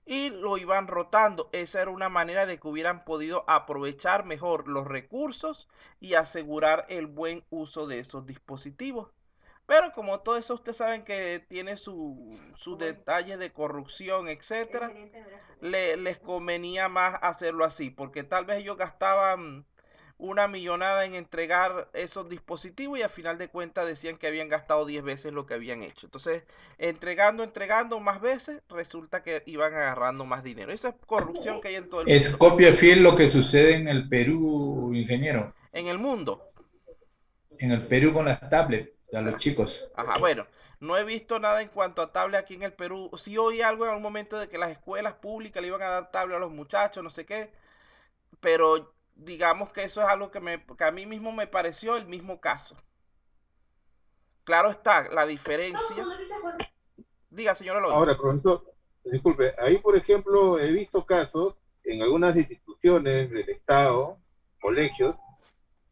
y lo iban rotando. Esa era una manera de que hubieran podido aprovechar mejor los recursos y asegurar el buen uso de esos dispositivos. Pero como todo eso ustedes saben que tiene sus detalles de corrupción, etcétera, les convenía más hacerlo así, porque tal vez ellos gastaban una millonada en entregar esos dispositivos y al final de cuentas decían que habían gastado 10 veces lo que habían hecho. Entonces, entregando más veces, resulta que iban agarrando más dinero. Esa es corrupción que hay en todo el Es mundo. copia fiel lo que sucede en el Perú, ingeniero. En el mundo. En el Perú con las tablets a los chicos. Ajá, bueno, no he visto nada en cuanto a tablet aquí en el Perú. Sí oí algo en algún momento de que las escuelas públicas le iban a dar tablet a los muchachos, no sé qué, pero digamos que eso es algo que a mí mismo me pareció el mismo caso. Claro está, la diferencia. Diga, señor Eloy. Ahora, profesor, disculpe, ahí por ejemplo he visto casos en algunas instituciones del Estado, colegios,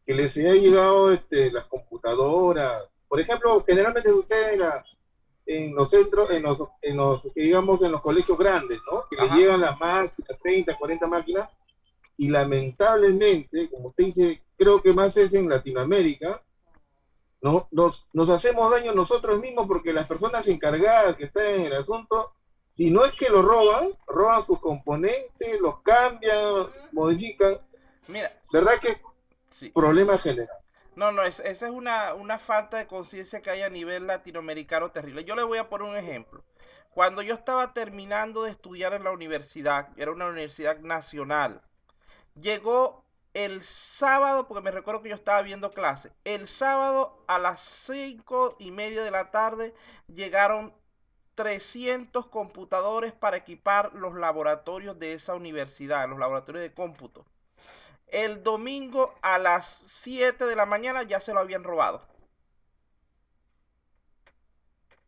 que les ha llegado las computadoras. Por ejemplo, generalmente sucede en los centros, digamos, en los colegios grandes, ¿no? Que les Ajá. llegan las máquinas, 30, 40 máquinas, y lamentablemente, como usted dice, creo que más es en Latinoamérica, ¿no? Nos hacemos daño nosotros mismos porque las personas encargadas que están en el asunto, si no es que lo roban sus componentes, los cambian, modifican. Mira, ¿Verdad que es sí. problema general? No, esa es una falta de conciencia que hay a nivel latinoamericano terrible. Yo le voy a poner un ejemplo. Cuando yo estaba terminando de estudiar en la universidad, era una universidad nacional, llegó el sábado, porque me recuerdo que yo estaba viendo clase, el sábado a las 5:30 de la tarde llegaron 300 computadores para equipar los laboratorios de esa universidad, los laboratorios de cómputo. El domingo a las 7 de la mañana ya se lo habían robado.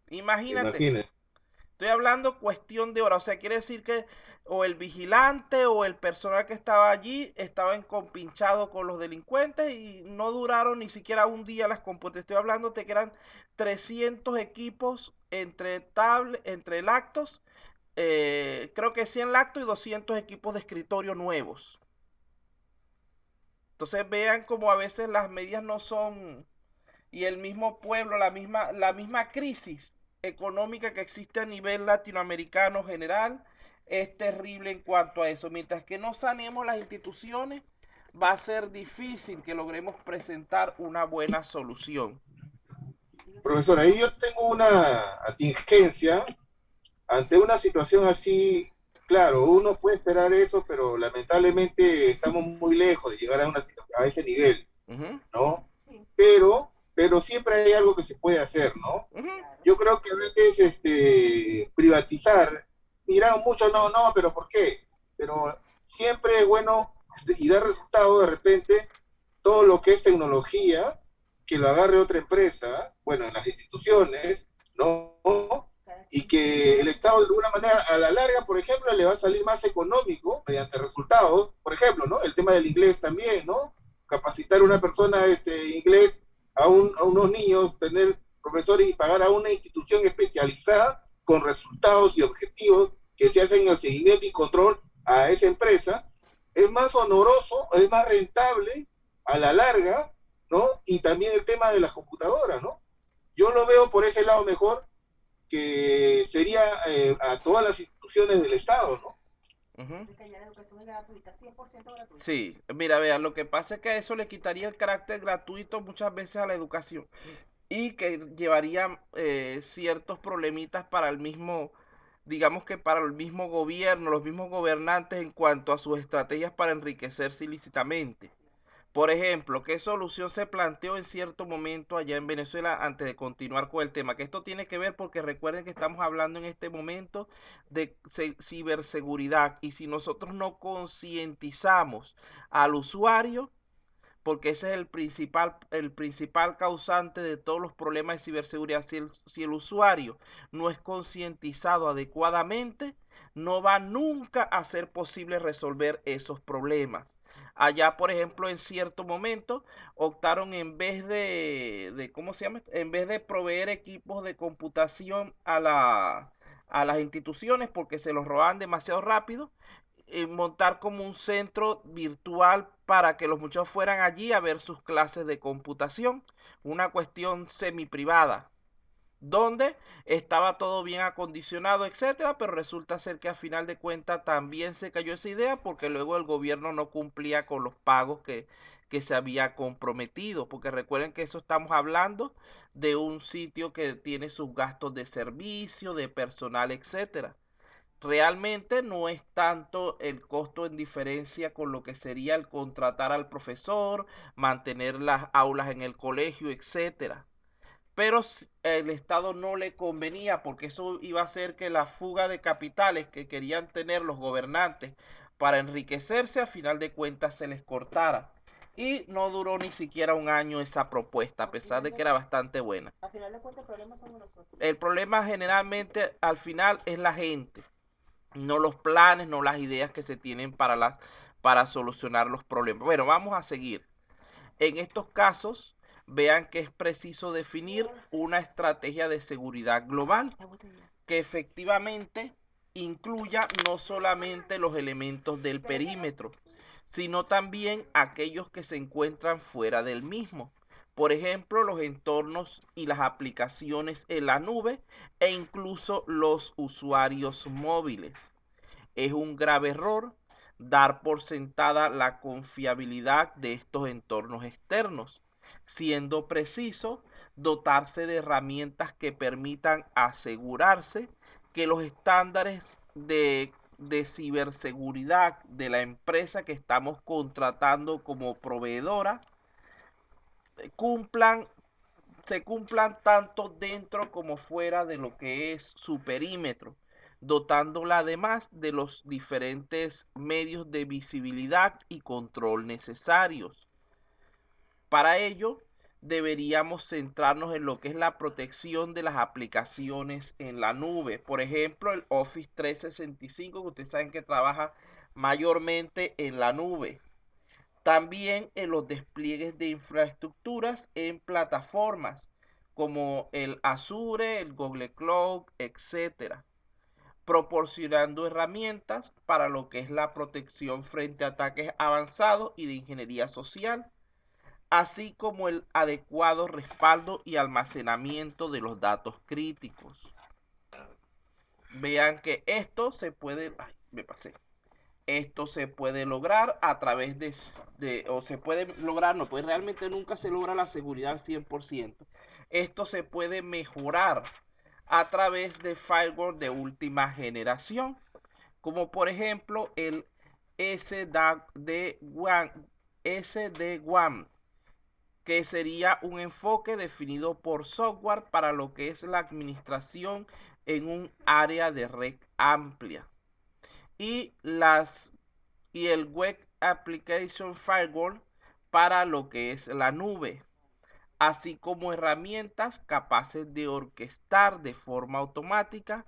Imagínate. Imagínese. Estoy hablando cuestión de horas. O sea, quiere decir que o el vigilante o el personal que estaba allí estaban compinchados con los delincuentes y no duraron ni siquiera un día las computadoras. Estoy hablando de que eran 300 equipos entre lactos, creo que 100 lactos y 200 equipos de escritorio nuevos. Entonces vean como a veces las medidas no son, y el mismo pueblo, la misma crisis económica que existe a nivel latinoamericano general es terrible en cuanto a eso. Mientras que no sanemos las instituciones, va a ser difícil que logremos presentar una buena solución. Profesor, ahí yo tengo una atingencia ante una situación así. Claro, uno puede esperar eso, pero lamentablemente estamos muy lejos de llegar a una situación, a ese nivel, ¿no? Pero siempre hay algo que se puede hacer, ¿no? Yo creo que a veces privatizar, dirán muchos, no, pero ¿por qué? Pero siempre es bueno y da resultado de repente todo lo que es tecnología, que lo agarre otra empresa, bueno, en las instituciones, ¿no? Y que el Estado de alguna manera a la larga, por ejemplo, le va a salir más económico mediante resultados, por ejemplo, ¿no? El tema del inglés también, ¿no? Capacitar a una persona inglés a unos niños, tener profesores y pagar a una institución especializada con resultados y objetivos que se hacen el seguimiento y control a esa empresa, es más honoroso, es más rentable a la larga, ¿no? Y también el tema de las computadoras, ¿no? Yo lo veo por ese lado mejor, que sería a todas las instituciones del Estado, ¿no? Sí, mira, vean, lo que pasa es que eso le quitaría el carácter gratuito muchas veces a la educación y que llevaría ciertos problemitas para el mismo, digamos que para el mismo gobierno, los mismos gobernantes en cuanto a sus estrategias para enriquecerse ilícitamente. Por ejemplo, ¿qué solución se planteó en cierto momento allá en Venezuela antes de continuar con el tema? Que esto tiene que ver porque recuerden que estamos hablando en este momento de ciberseguridad y si nosotros no concientizamos al usuario, porque ese es el principal causante de todos los problemas de ciberseguridad, si el usuario no es concientizado adecuadamente, no va nunca a ser posible resolver esos problemas. Allá, por ejemplo, en cierto momento optaron en vez ¿cómo se llama? En vez de proveer equipos de computación a las instituciones porque se los robaban demasiado rápido, montar como un centro virtual para que los muchachos fueran allí a ver sus clases de computación, una cuestión semi privada, donde estaba todo bien acondicionado, etcétera, pero resulta ser que a final de cuentas también se cayó esa idea porque luego el gobierno no cumplía con los pagos que se había comprometido, porque recuerden que eso estamos hablando de un sitio que tiene sus gastos de servicio, de personal, etcétera. Realmente no es tanto el costo en diferencia con lo que sería el contratar al profesor, mantener las aulas en el colegio, etcétera. Pero el Estado no le convenía porque eso iba a hacer que la fuga de capitales que querían tener los gobernantes para enriquecerse, a final de cuentas se les cortara. Y no duró ni siquiera un año esa propuesta, a pesar de que era bastante buena. Al final de cuentas, el problema somos nosotros. El problema generalmente al final es la gente, no los planes, no las ideas que se tienen para solucionar los problemas. Bueno, vamos a seguir. En estos casos, vean que es preciso definir una estrategia de seguridad global que efectivamente incluya no solamente los elementos del perímetro, sino también aquellos que se encuentran fuera del mismo. Por ejemplo, los entornos y las aplicaciones en la nube e incluso los usuarios móviles. Es un grave error dar por sentada la confiabilidad de estos entornos externos, siendo preciso dotarse de herramientas que permitan asegurarse que los estándares de ciberseguridad de la empresa que estamos contratando como proveedora cumplan se cumplan tanto dentro como fuera de lo que es su perímetro, dotándola además de los diferentes medios de visibilidad y control necesarios. Para ello, deberíamos centrarnos en lo que es la protección de las aplicaciones en la nube. Por ejemplo, el Office 365, que ustedes saben que trabaja mayormente en la nube. También en los despliegues de infraestructuras en plataformas como el Azure, el Google Cloud, etcétera, proporcionando herramientas para lo que es la protección frente a ataques avanzados y de ingeniería social, así como el adecuado respaldo y almacenamiento de los datos críticos. Vean que esto se puede... Ay, me pasé. Esto se puede lograr a través o se puede lograr, no, pues realmente nunca se logra la seguridad al 100%. Esto se puede mejorar a través de firewall de última generación, como por ejemplo el SD-WAN, que sería un enfoque definido por software para lo que es la administración en un área de red amplia. Y el Web Application Firewall para lo que es la nube, así como herramientas capaces de orquestar de forma automática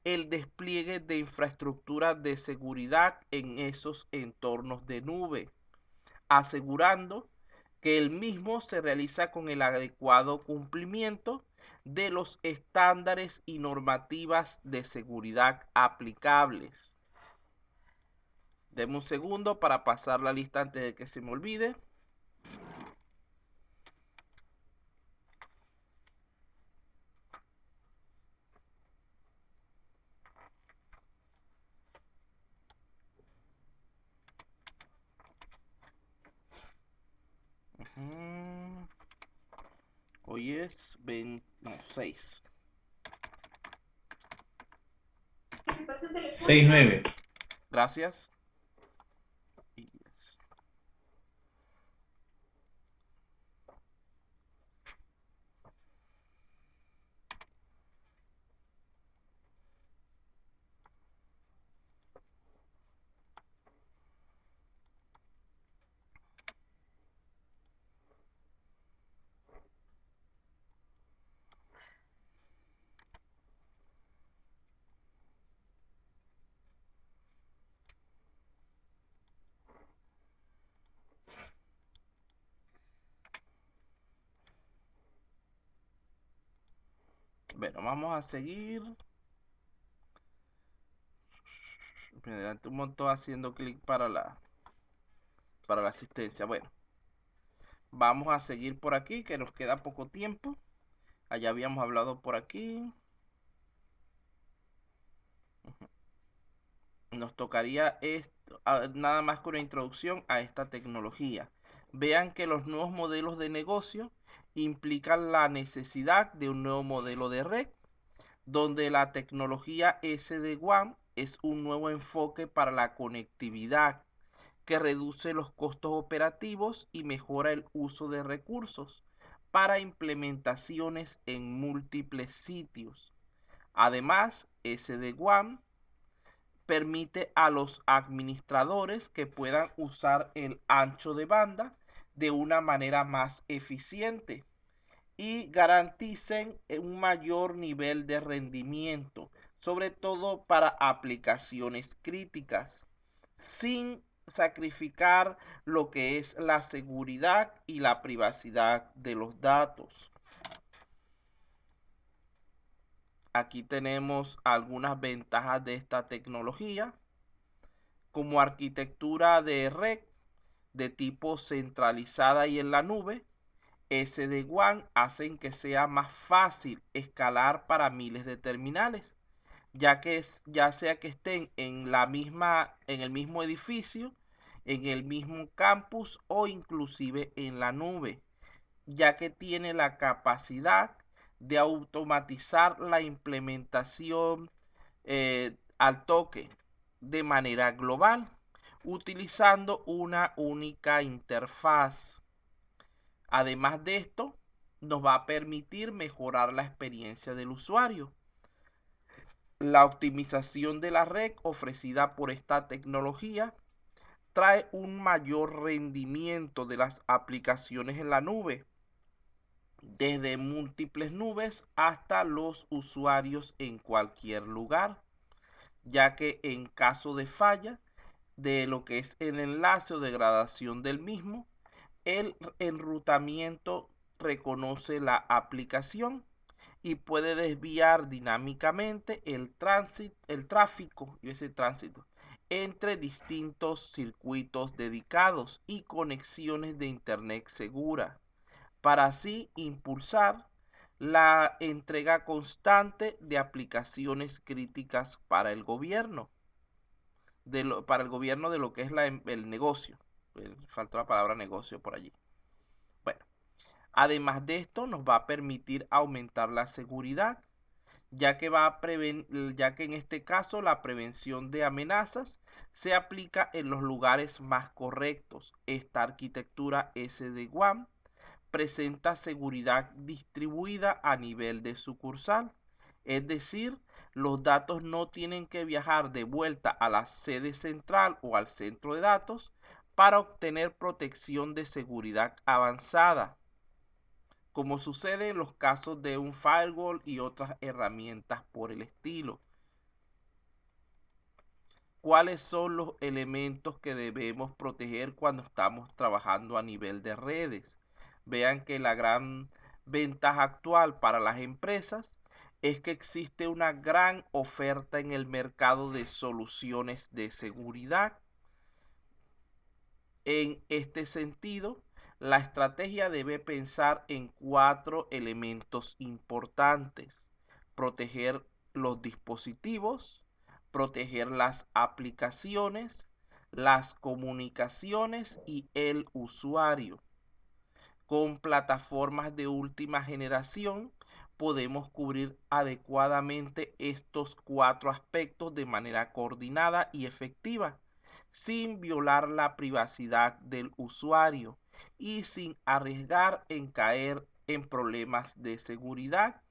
el despliegue de infraestructuras de seguridad en esos entornos de nube, asegurando que el mismo se realiza con el adecuado cumplimiento de los estándares y normativas de seguridad aplicables. Deme un segundo para pasar la lista antes de que se me olvide. Hoy es 6. 6-9. Gracias. Bueno, vamos a seguir. Me adelanté un montón haciendo clic para la asistencia. Bueno, vamos a seguir por aquí, que nos queda poco tiempo. Allá habíamos hablado por aquí. Nos tocaría esto, nada más que una introducción a esta tecnología. Vean que los nuevos modelos de negocio implican la necesidad de un nuevo modelo de red, donde la tecnología SD-WAN es un nuevo enfoque para la conectividad que reduce los costos operativos y mejora el uso de recursos para implementaciones en múltiples sitios. Además, SD-WAN permite a los administradores que puedan usar el ancho de banda de una manera más eficiente y garanticen un mayor nivel de rendimiento, sobre todo para aplicaciones críticas, sin sacrificar lo que es la seguridad y la privacidad de los datos. Aquí tenemos algunas ventajas de esta tecnología. Como arquitectura de red de tipo centralizada y en la nube, SD-WAN hacen que sea más fácil escalar para miles de terminales, ya sea que estén en el mismo edificio, en el mismo campus o inclusive en la nube, ya que tiene la capacidad de automatizar la implementación al toque de manera global, utilizando una única interfaz. Además de esto, nos va a permitir mejorar la experiencia del usuario. La optimización de la red ofrecida por esta tecnología trae un mayor rendimiento de las aplicaciones en la nube, desde múltiples nubes hasta los usuarios en cualquier lugar, ya que en caso de falla de lo que es el enlace o degradación del mismo, el enrutamiento reconoce la aplicación y puede desviar dinámicamente el tráfico y ese tránsito entre distintos circuitos dedicados y conexiones de internet segura, para así impulsar la entrega constante de aplicaciones críticas para el gobierno, para el gobierno de lo que es el negocio. Faltó la palabra negocio por allí. Bueno, además de esto nos va a permitir aumentar la seguridad, ya que en este caso la prevención de amenazas se aplica en los lugares más correctos. Esta arquitectura SD-WAN presenta seguridad distribuida a nivel de sucursal, es decir, los datos no tienen que viajar de vuelta a la sede central o al centro de datos para obtener protección de seguridad avanzada, como sucede en los casos de un firewall y otras herramientas por el estilo. ¿Cuáles son los elementos que debemos proteger cuando estamos trabajando a nivel de redes? Vean que la gran ventaja actual para las empresas es que existe una gran oferta en el mercado de soluciones de seguridad. En este sentido, la estrategia debe pensar en 4 elementos importantes: proteger los dispositivos, proteger las aplicaciones, las comunicaciones y el usuario. Con plataformas de última generación podemos cubrir adecuadamente estos 4 aspectos de manera coordinada y efectiva, sin violar la privacidad del usuario y sin arriesgar en caer en problemas de seguridad,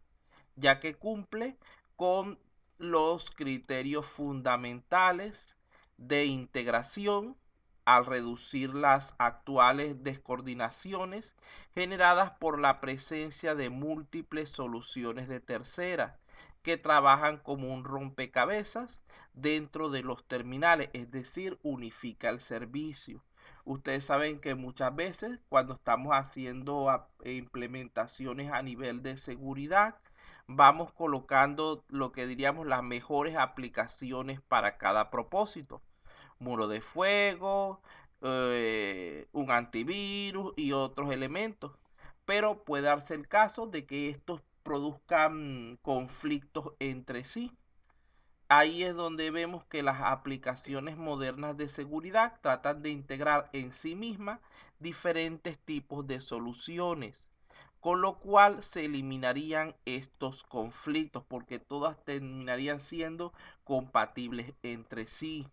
ya que cumple con los criterios fundamentales de integración al reducir las actuales descoordinaciones generadas por la presencia de múltiples soluciones de tercera que trabajan como un rompecabezas dentro de los terminales, es decir, unifica el servicio. Ustedes saben que muchas veces cuando estamos haciendo implementaciones a nivel de seguridad, vamos colocando lo que diríamos las mejores aplicaciones para cada propósito. Muro de fuego, un antivirus y otros elementos. Pero puede darse el caso de que estos produzcan conflictos entre sí. Ahí es donde vemos que las aplicaciones modernas de seguridad tratan de integrar en sí mismas diferentes tipos de soluciones, con lo cual se eliminarían estos conflictos porque todas terminarían siendo compatibles entre sí.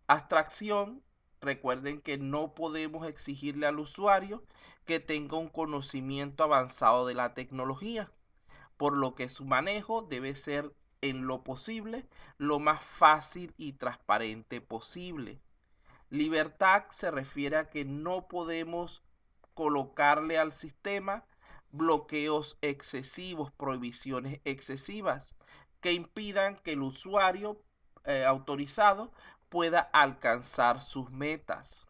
Abstracción, recuerden que no podemos exigirle al usuario que tenga un conocimiento avanzado de la tecnología, por lo que su manejo debe ser en lo posible lo más fácil y transparente posible. Libertad se refiere a que no podemos colocarle al sistema bloqueos excesivos, prohibiciones excesivas que impidan que el usuario autorizado pueda alcanzar sus metas.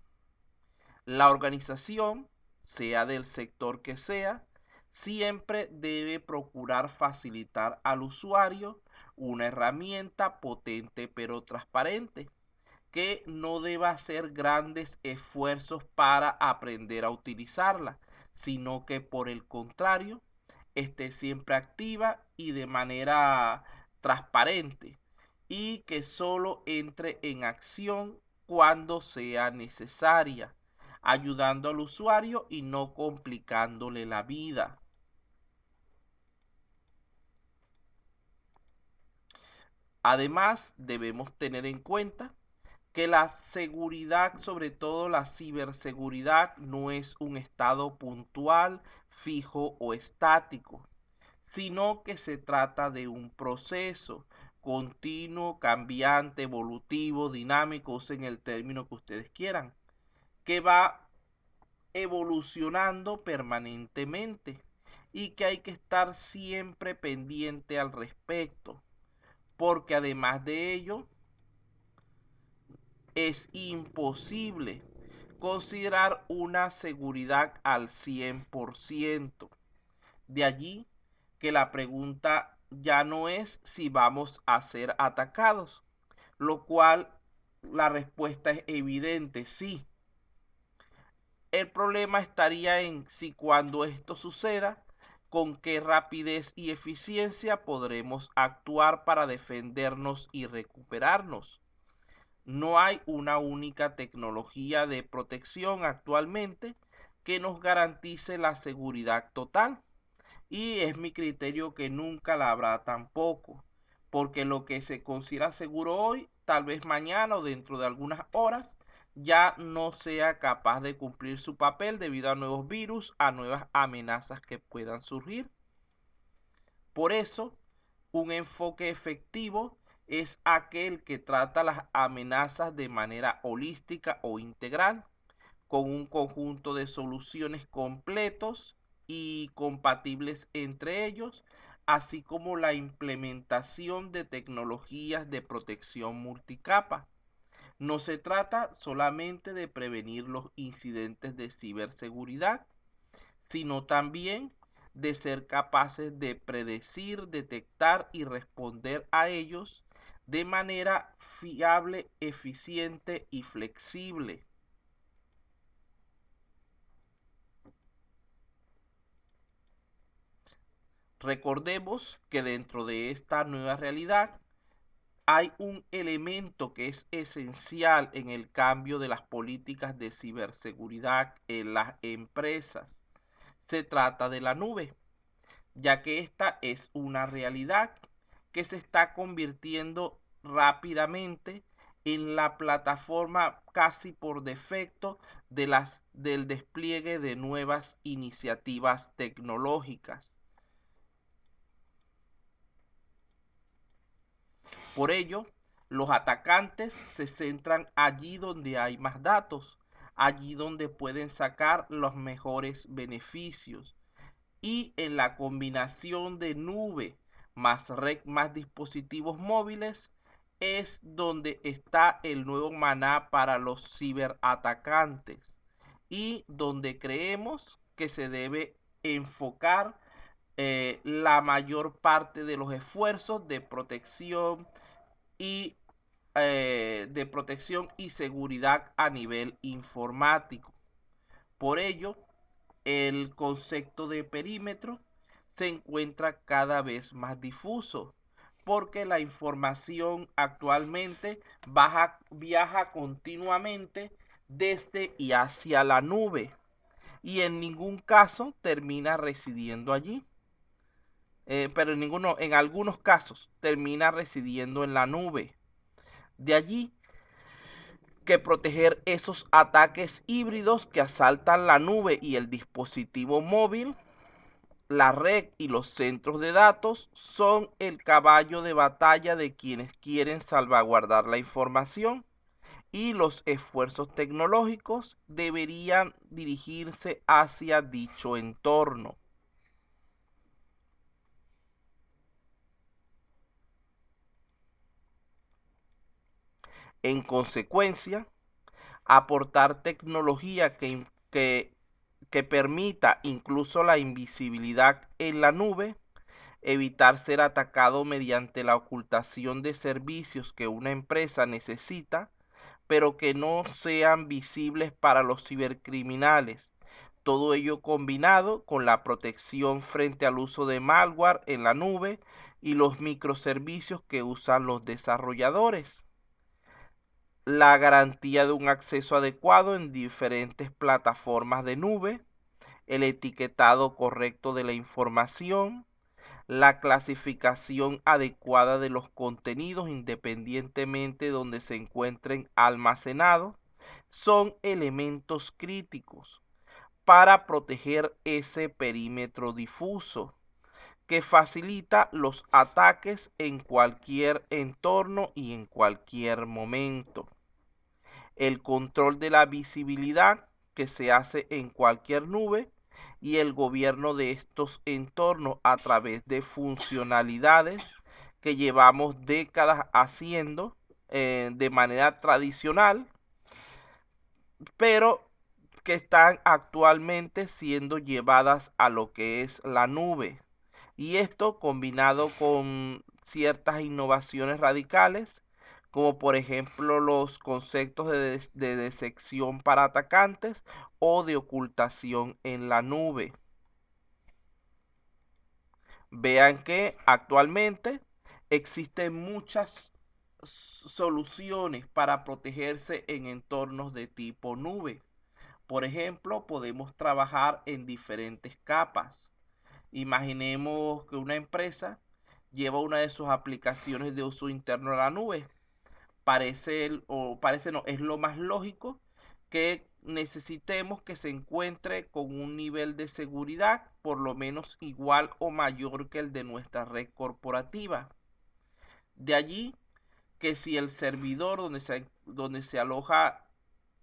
La organización, sea del sector que sea, siempre debe procurar facilitar al usuario una herramienta potente pero transparente, que no deba hacer grandes esfuerzos para aprender a utilizarla, sino que por el contrario, esté siempre activa y de manera transparente, y que solo entre en acción cuando sea necesaria, ayudando al usuario y no complicándole la vida. Además, debemos tener en cuenta que la seguridad, sobre todo la ciberseguridad, no es un estado puntual, fijo o estático, sino que se trata de un proceso continuo, cambiante, evolutivo, dinámico, usen el término que ustedes quieran, que va evolucionando permanentemente y que hay que estar siempre pendiente al respecto, porque además de ello, es imposible considerar una seguridad al 100%. De allí que la pregunta ya no es si vamos a ser atacados, lo cual la respuesta es evidente, sí. El problema estaría en si cuando esto suceda, con qué rapidez y eficiencia podremos actuar para defendernos y recuperarnos. No hay una única tecnología de protección actualmente que nos garantice la seguridad total, y es mi criterio que nunca la habrá tampoco, porque lo que se considera seguro hoy, tal vez mañana o dentro de algunas horas, ya no sea capaz de cumplir su papel debido a nuevos virus, a nuevas amenazas que puedan surgir. Por eso, un enfoque efectivo es aquel que trata las amenazas de manera holística o integral, con un conjunto de soluciones completos y compatibles entre ellos, así como la implementación de tecnologías de protección multicapa. No se trata solamente de prevenir los incidentes de ciberseguridad, sino también de ser capaces de predecir, detectar y responder a ellos de manera fiable, eficiente y flexible. Recordemos que dentro de esta nueva realidad hay un elemento que es esencial en el cambio de las políticas de ciberseguridad en las empresas. Se trata de la nube, ya que esta es una realidad que se está convirtiendo rápidamente en la plataforma casi por defecto del despliegue de nuevas iniciativas tecnológicas. Por ello, los atacantes se centran allí donde hay más datos, allí donde pueden sacar los mejores beneficios, y en la combinación de nube más red más dispositivos móviles es donde está el nuevo maná para los ciberatacantes y donde creemos que se debe enfocar la mayor parte de los esfuerzos de protección y seguridad a nivel informático. Por ello, el concepto de perímetro se encuentra cada vez más difuso, porque la información actualmente viaja continuamente desde y hacia la nube y en ningún caso termina residiendo allí. Pero en algunos casos termina residiendo en la nube. De allí que proteger esos ataques híbridos que asaltan la nube y el dispositivo móvil, la red y los centros de datos son el caballo de batalla de quienes quieren salvaguardar la información, y los esfuerzos tecnológicos deberían dirigirse hacia dicho entorno. En consecuencia, aportar tecnología que permita incluso la invisibilidad en la nube, evitar ser atacado mediante la ocultación de servicios que una empresa necesita, pero que no sean visibles para los cibercriminales. Todo ello combinado con la protección frente al uso de malware en la nube y los microservicios que usan los desarrolladores. La garantía de un acceso adecuado en diferentes plataformas de nube, el etiquetado correcto de la información, la clasificación adecuada de los contenidos independientemente de donde se encuentren almacenados, son elementos críticos para proteger ese perímetro difuso que facilita los ataques en cualquier entorno y en cualquier momento. El control de la visibilidad que se hace en cualquier nube y el gobierno de estos entornos a través de funcionalidades que llevamos décadas haciendo de manera tradicional, pero que están actualmente siendo llevadas a lo que es la nube. Y esto combinado con ciertas innovaciones radicales, como por ejemplo los conceptos de decepción para atacantes o de ocultación en la nube. Vean que actualmente existen muchas soluciones para protegerse en entornos de tipo nube. Por ejemplo, podemos trabajar en diferentes capas. Imaginemos que una empresa lleva una de sus aplicaciones de uso interno a la nube. Es lo más lógico que necesitemos que se encuentre con un nivel de seguridad por lo menos igual o mayor que el de nuestra red corporativa. De allí que si el servidor donde se aloja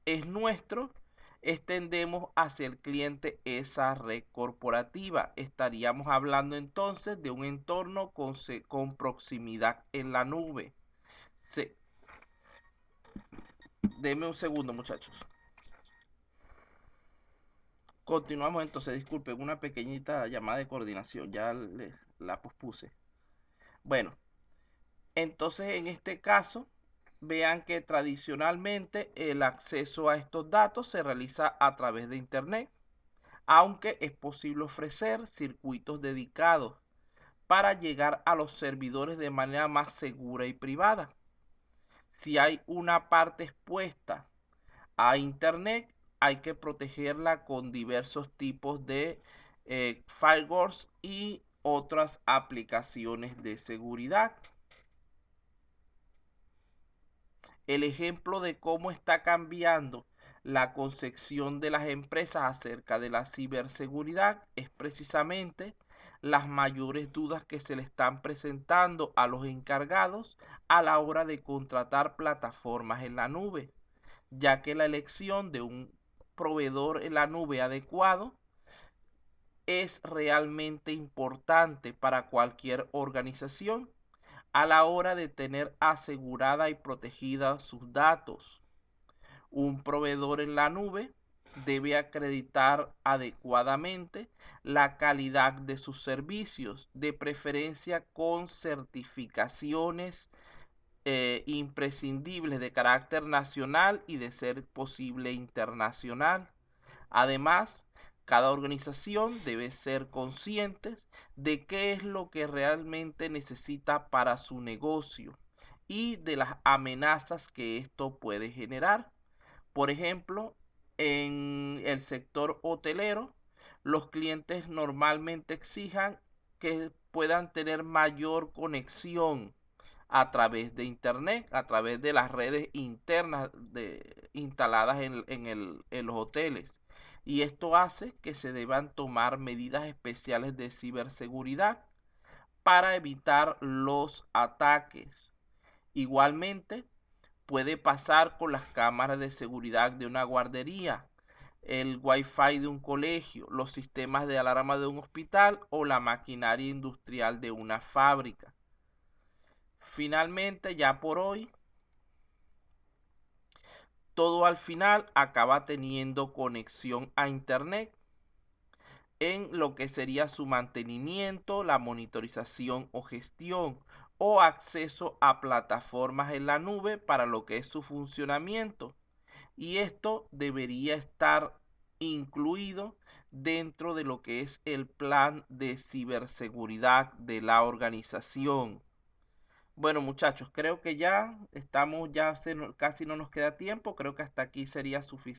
es nuestro, extendemos hacia el cliente esa red corporativa. Estaríamos hablando entonces de un entorno con proximidad en la nube. Denme un segundo, muchachos. Continuamos entonces, disculpen, una pequeñita llamada de coordinación, ya la pospuse. Bueno, entonces en este caso, vean que tradicionalmente el acceso a estos datos se realiza a través de Internet, aunque es posible ofrecer circuitos dedicados para llegar a los servidores de manera más segura y privada. Si hay una parte expuesta a Internet, hay que protegerla con diversos tipos de firewalls y otras aplicaciones de seguridad. El ejemplo de cómo está cambiando la concepción de las empresas acerca de la ciberseguridad es precisamente las mayores dudas que se le están presentando a los encargados a la hora de contratar plataformas en la nube, ya que la elección de un proveedor en la nube adecuado es realmente importante para cualquier organización a la hora de tener asegurada y protegida sus datos. Un proveedor en la nube debe acreditar adecuadamente la calidad de sus servicios, de preferencia con certificaciones imprescindibles de carácter nacional y de ser posible internacional. Además, cada organización debe ser consciente de qué es lo que realmente necesita para su negocio y de las amenazas que esto puede generar. Por ejemplo, en el sector hotelero, los clientes normalmente exijan que puedan tener mayor conexión a través de internet, a través de las redes internas instaladas en los hoteles. Y esto hace que se deban tomar medidas especiales de ciberseguridad para evitar los ataques. Igualmente, puede pasar con las cámaras de seguridad de una guardería, el Wi-Fi de un colegio, los sistemas de alarma de un hospital o la maquinaria industrial de una fábrica. Finalmente, ya por hoy, todo al final acaba teniendo conexión a internet en lo que sería su mantenimiento, la monitorización o gestión, o acceso a plataformas en la nube para lo que es su funcionamiento. Y esto debería estar incluido dentro de lo que es el plan de ciberseguridad de la organización. Bueno, muchachos, creo que ya estamos, casi no nos queda tiempo, creo que hasta aquí sería suficiente.